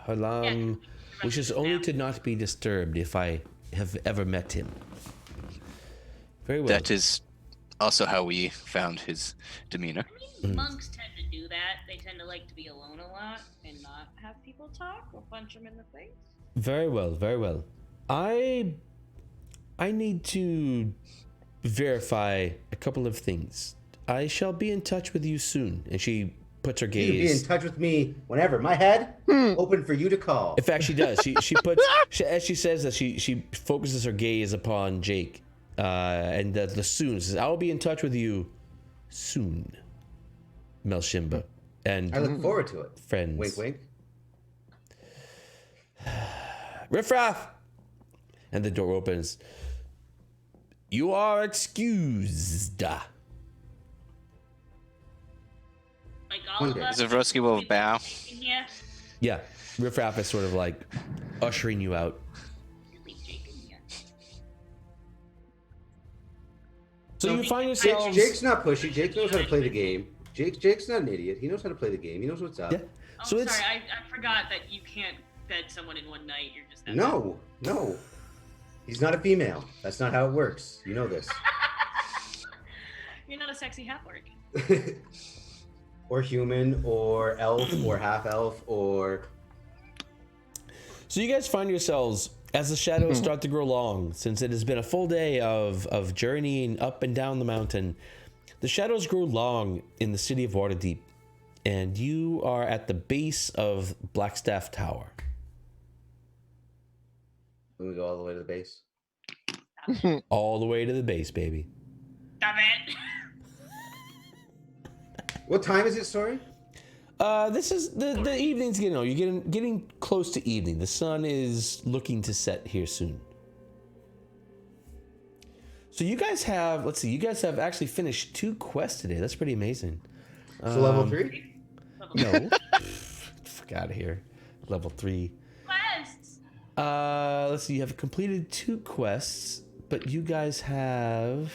Halam wishes only to not be disturbed if I have ever met him. Very well. That is also how we found his demeanor. I mean, monks tend to do that. They tend to like to be alone a lot and not have people talk or punch them in the face. Very well, very well. I need to verify a couple of things. I shall be in touch with you soon. And she puts her You can be in gaze. touch with me whenever. My head open for you to call. In fact, she does. She puts as she says that she focuses her gaze upon Jake, and the soon says, "I will be in touch with you soon, Melshimber, and I look forward to it. friends." Wink, wink. Riff Raff, and the door opens. You are excused. Like all One of day. us. Zavroski will bow. Yeah. Yeah, Riff Raff is sort of like ushering you out. Leave Jake in here. So you find yourselves. Jake's not pushy. Jake knows how to play the game. Jake's not an idiot. He knows how to play the game. He knows what's up. Yeah. Oh, So it's sorry. I forgot that you can't bed someone in one night. You're just that No. He's not a female. That's not how it works. You know this. You're not a sexy half-orc. Or human, or elf, or half elf, or So you guys find yourselves as the shadows start to grow long, since it has been a full day of journeying up and down the mountain. The shadows grow long in the city of Waterdeep, and you are at the base of Blackstaff Tower. when we go all the way to the base. All the way to the base, baby. Stop it. What time is it? Sorry. This is the evening's getting. You're getting close to evening. The sun is looking to set here soon. So you guys have. Let's see. You guys have actually finished 2 quests today. That's pretty amazing. So level 3. No. Fuck out of here. Level 3. Quests. Let's see. You have completed 2 quests, but you guys have.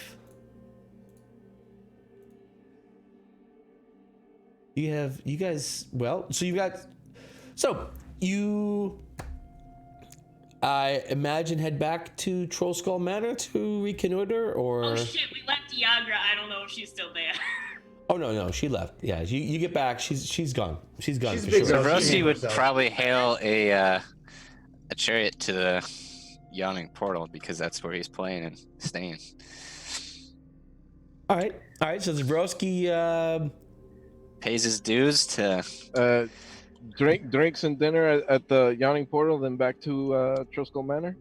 You guys. Well, so you got. So you. I imagine head back to Troll Skull Manor to reconnoiter, or. Oh shit, we left Yagra. I don't know if she's still there. Oh no, she left. Yeah, you get back. She's gone. She's gone She's for a big sure. girl. Zavroski would herself. probably hail a chariot to the yawning portal because that's where he's playing and staying. All right. So Zavroski. Pays his dues to. Drinks and dinner at the yawning portal, then back to Troskull Manor.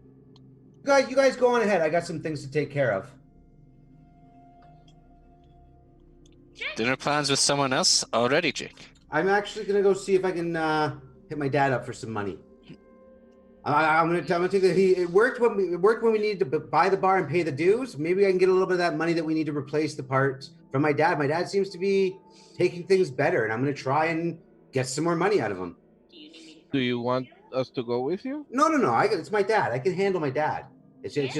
You guys go on ahead. I got some things to take care of. Dinner plans with someone else already, Jake. I'm actually gonna go see if I can hit my dad up for some money. I'm gonna take that it worked when we needed to buy the bar and pay the dues. Maybe I can get a little bit of that money that we need to replace the parts from my dad. My dad seems to be taking things better, and I'm gonna try and get some more money out of him. Do you need me to Do you want us to go with you? No. It's my dad. I can handle my dad. It's just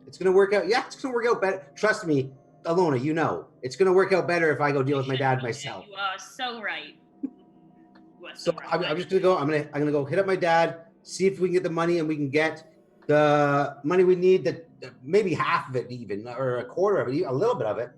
it's gonna work out. Yeah, it's gonna work out better. Trust me, Elona. You know, it's gonna work out better if I go deal with my dad myself. You are so right. You are So right. I'm just gonna go. I'm gonna go hit up my dad. See if we can get the money, and we can get the money we need. That maybe half of it, even or a quarter of it, a little bit of it.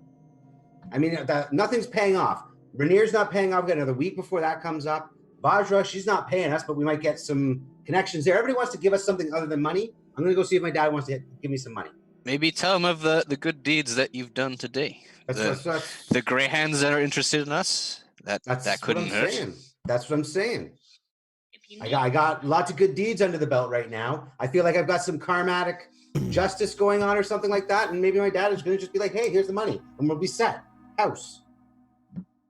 I mean, nothing's paying off. Rainier's not paying off. We got another week before that comes up. Vajra, she's not paying us, but we might get some connections there. Everybody wants to give us something other than money. I'm gonna go see if my dad wants to give me some money. Maybe tell him of the good deeds that you've done today. That's The gray hands that are interested in us. That what couldn't I'm hurt. saying. That's what I'm saying. If you I got lots of good deeds under the belt right now. I feel like I've got some karmatic justice going on or something like that, and maybe my dad is going to just be like, "Hey, here's the money," and we'll be set. House,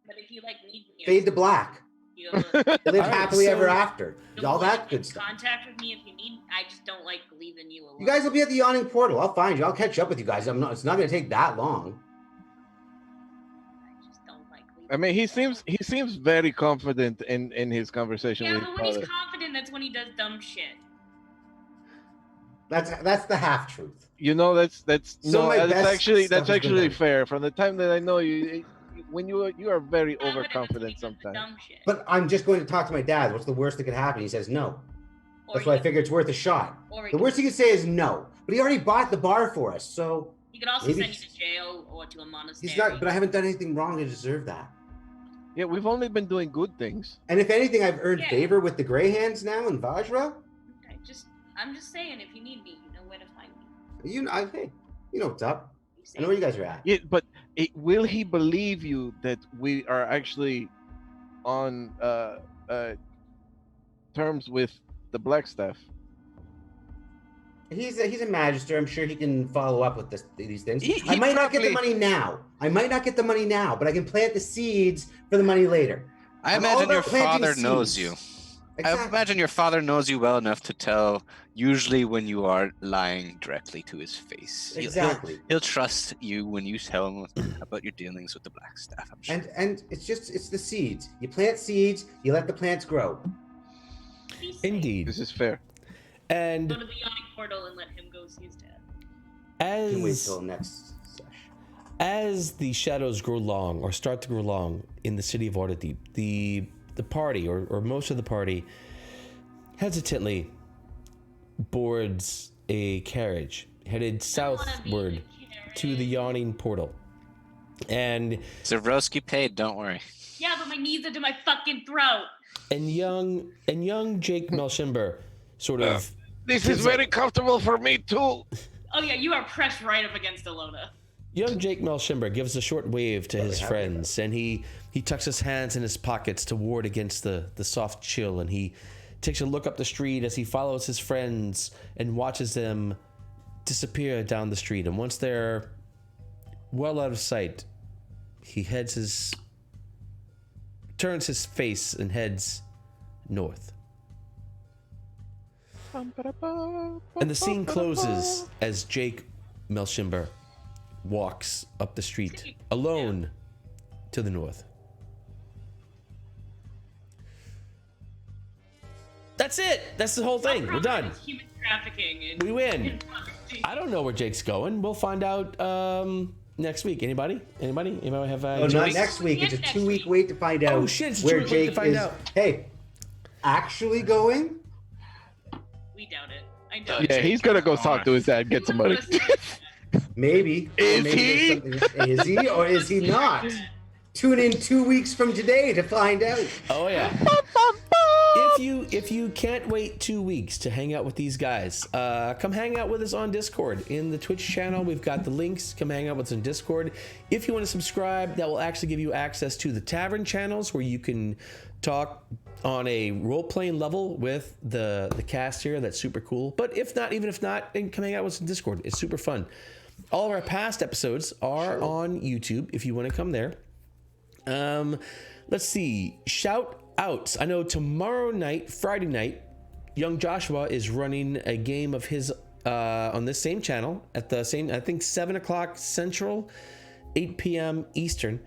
But if you like need me, fade to black, you live All right, happily ever so- after. All that good stuff. Contact with me if you need. I just don't like leaving you alone. You guys will be at the yawning portal. I'll find you. I'll catch up with you guys. It's not going to take that long. I just don't like leaving. I mean, he seems very confident in his conversation Yeah, with but his when he's father. confident, that's when he does dumb shit. That's the half truth. You know, that's Some of my that's best actually stuff has been done. fair. From the time that I know you, when you are very Confident, that's when overconfident he does the sometimes. dumb shit. But I'm just going to talk to my dad. What's the worst that could happen? He says no. Or That's why I he- figure it's worth a shot. or he The could- worst he can say is no. But he already bought the bar for us, so He could also maybe send you to jail or to a monastery. he's not. But I haven't done anything wrong to deserve that. Yeah, we've only been doing good things. And if anything, I've earned Yeah. favor with the Grey Hands now and Vajra. I'm just saying, if you need me, you know where to find me. Hey, you know what's up. You say I know where you guys are at. Yeah, but will he believe you that we are actually on terms with the Blackstaff? He's a magister. I'm sure he can follow up with these things. He I might not get the probably- money now. But I can plant the seeds for the money later. I I'm all imagine your about planting father knows seeds. you. I Exactly. imagine your father knows you well enough to tell, usually when you are lying directly to his face. Exactly. He'll trust you when you tell him about your dealings with the Blackstaff, I'm sure. And it's the seeds. You plant seeds. You let the plants grow. Be safe. Indeed. This is fair. And Go to the yawning portal and let him go see his dad. Can wait as till next session. as the shadows grow long or start to grow long in the city of Waterdeep, the party or most of the party hesitantly boards a carriage headed southward to the yawning portal. And Zavroski paid, don't worry. Yeah, but my knees are to my fucking throat. young Jake Melshimber sort of This is very comfortable for me too. Oh yeah, you are pressed right up against Elona. Young Jake Melshimber gives a short wave to his friends, and he tucks his hands in his pockets to ward against the soft chill, and he takes a look up the street as he follows his friends and watches them disappear down the street. And once they're well out of sight, he heads his turns his face and heads north. And the scene closes as Jake Melshimber walks up the street alone to the north. That's it. That's the whole thing. We're done. Human trafficking. We win. I don't know where Jake's going. We'll find out next week. Anybody? Anybody have? Oh, not next week. It's a 2-week wait to find out. Oh shit! It's a where 2-week wait Jake to find is. out. Hey, actually going? We doubt it. I doubt Yeah, it. he's gonna go talk to his dad, get some money. Maybe. Is Maybe he? Is he or is he not? Tune in 2 weeks from today to find out. Oh yeah. If you can't wait 2 weeks to hang out with these guys, come hang out with us on Discord in the Twitch channel. We've got the links. Come hang out with us on Discord. If you want to subscribe, that will actually give you access to the tavern channels where you can talk on a role-playing level with the cast here. That's super cool. But if not, even if not, then come hang out with us on Discord. It's super fun. All of our past episodes are on YouTube if you want to come there. Let's see. Shout outs. I know tomorrow night, Friday night, young Joshua is running a game of his on this same channel at the same, I think 7 o'clock Central, 8 p.m. Eastern.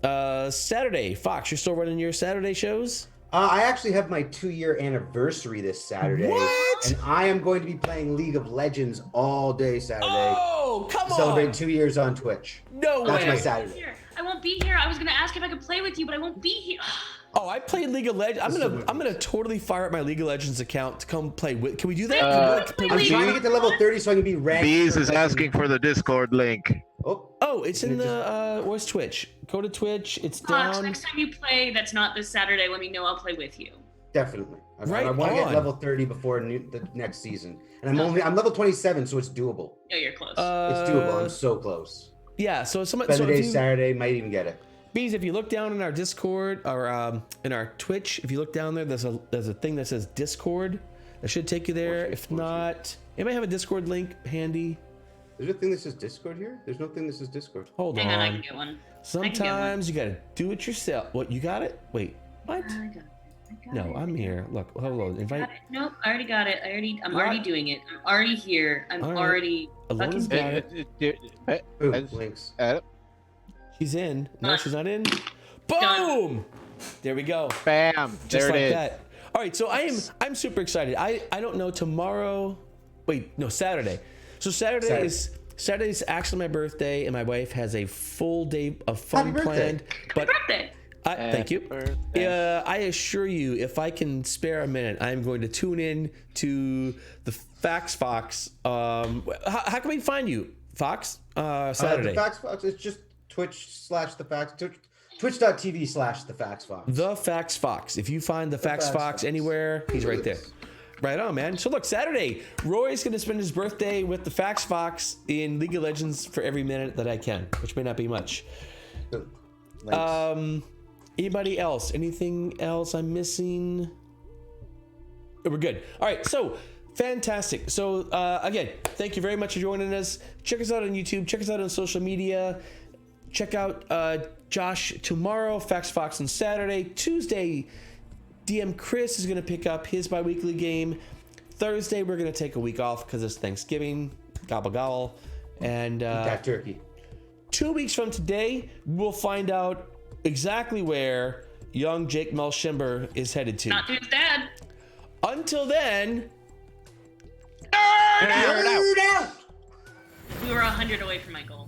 Saturday, Fox, you're still running your Saturday shows? I actually have my 2-year anniversary this Saturday. What? And I am going to be playing League of Legends all day Saturday. Oh, come on. Celebrating 2 years on Twitch. No That's way. my Saturday. I won't be here. I was gonna ask if I could play with you, but I won't be here. Oh, I played League of Legends. I'm gonna totally fire up my League of Legends account to come play with. Can we do that? Can we, I'm trying to get to level 30 so I can be ranked. Bees is asking for the Discord link. Oh, it's in the where's Twitch? Go to Twitch. It's Fox, down. next time you play that's not this Saturday, let me know. I'll play with you. definitely. I Right want to get on. level 30 before the next season. And I'm level 27, so it's doable. Oh, you're close. It's doable. I'm so close. Yeah, so Spend the day Saturday, might even get it. Bees, if you look down in our Discord or in our Twitch, if you look down there, there's a thing that says Discord. That should take you there. If not, anybody have a Discord link handy? There's a thing that says Discord here? There's no thing that says Discord. Hold Hang on, I on. can get one. Sometimes you gotta do it yourself. What, you got it? Wait, what? I got it. No, I'm here. Look, hold on. Invite. Got it. Nope, I already got it. I'm already doing it. I'm already here. I'm All right. already Alona's fucking got it. Ooh, As- links. She's in. No, she's not in. Boom! There we go. Bam! Just There like it is. that. All right, so I'm super excited. I don't know tomorrow. Wait, no, Saturday. So Saturday is actually my birthday, and my wife has a full day of fun Happy birthday. planned. But birthday. thank you. I assure you, if I can spare a minute, I'm going to tune in to the Fax Fox. How can we find you, Fox? Saturday. The Fax Fox, it's just Twitch/the Fax. Twitch.tv/the Fax Fox. The Fax Fox. If you find the Fax Fax Fox Fox. anywhere, he's right there. Right on, man. So look, Saturday, Roy's going to spend his birthday with the Fax Fox in League of Legends for every minute that I can, which may not be much. Links. Anybody else? Anything else I'm missing? We're good. All right, so fantastic. So again, thank you very much for joining us. Check us out on YouTube. Check us out on social media. Check out Josh tomorrow, Fax Fox on Saturday. Tuesday, DM Chris is going to pick up his bi-weekly game. Thursday, we're going to take a week off because it's Thanksgiving. Gobble gobble. And Eat that turkey. 2 weeks from today, we'll find out exactly where young Jake Melshimber is headed to. Not to his dad. Until then, Nerd out. We were 100 away from my goal.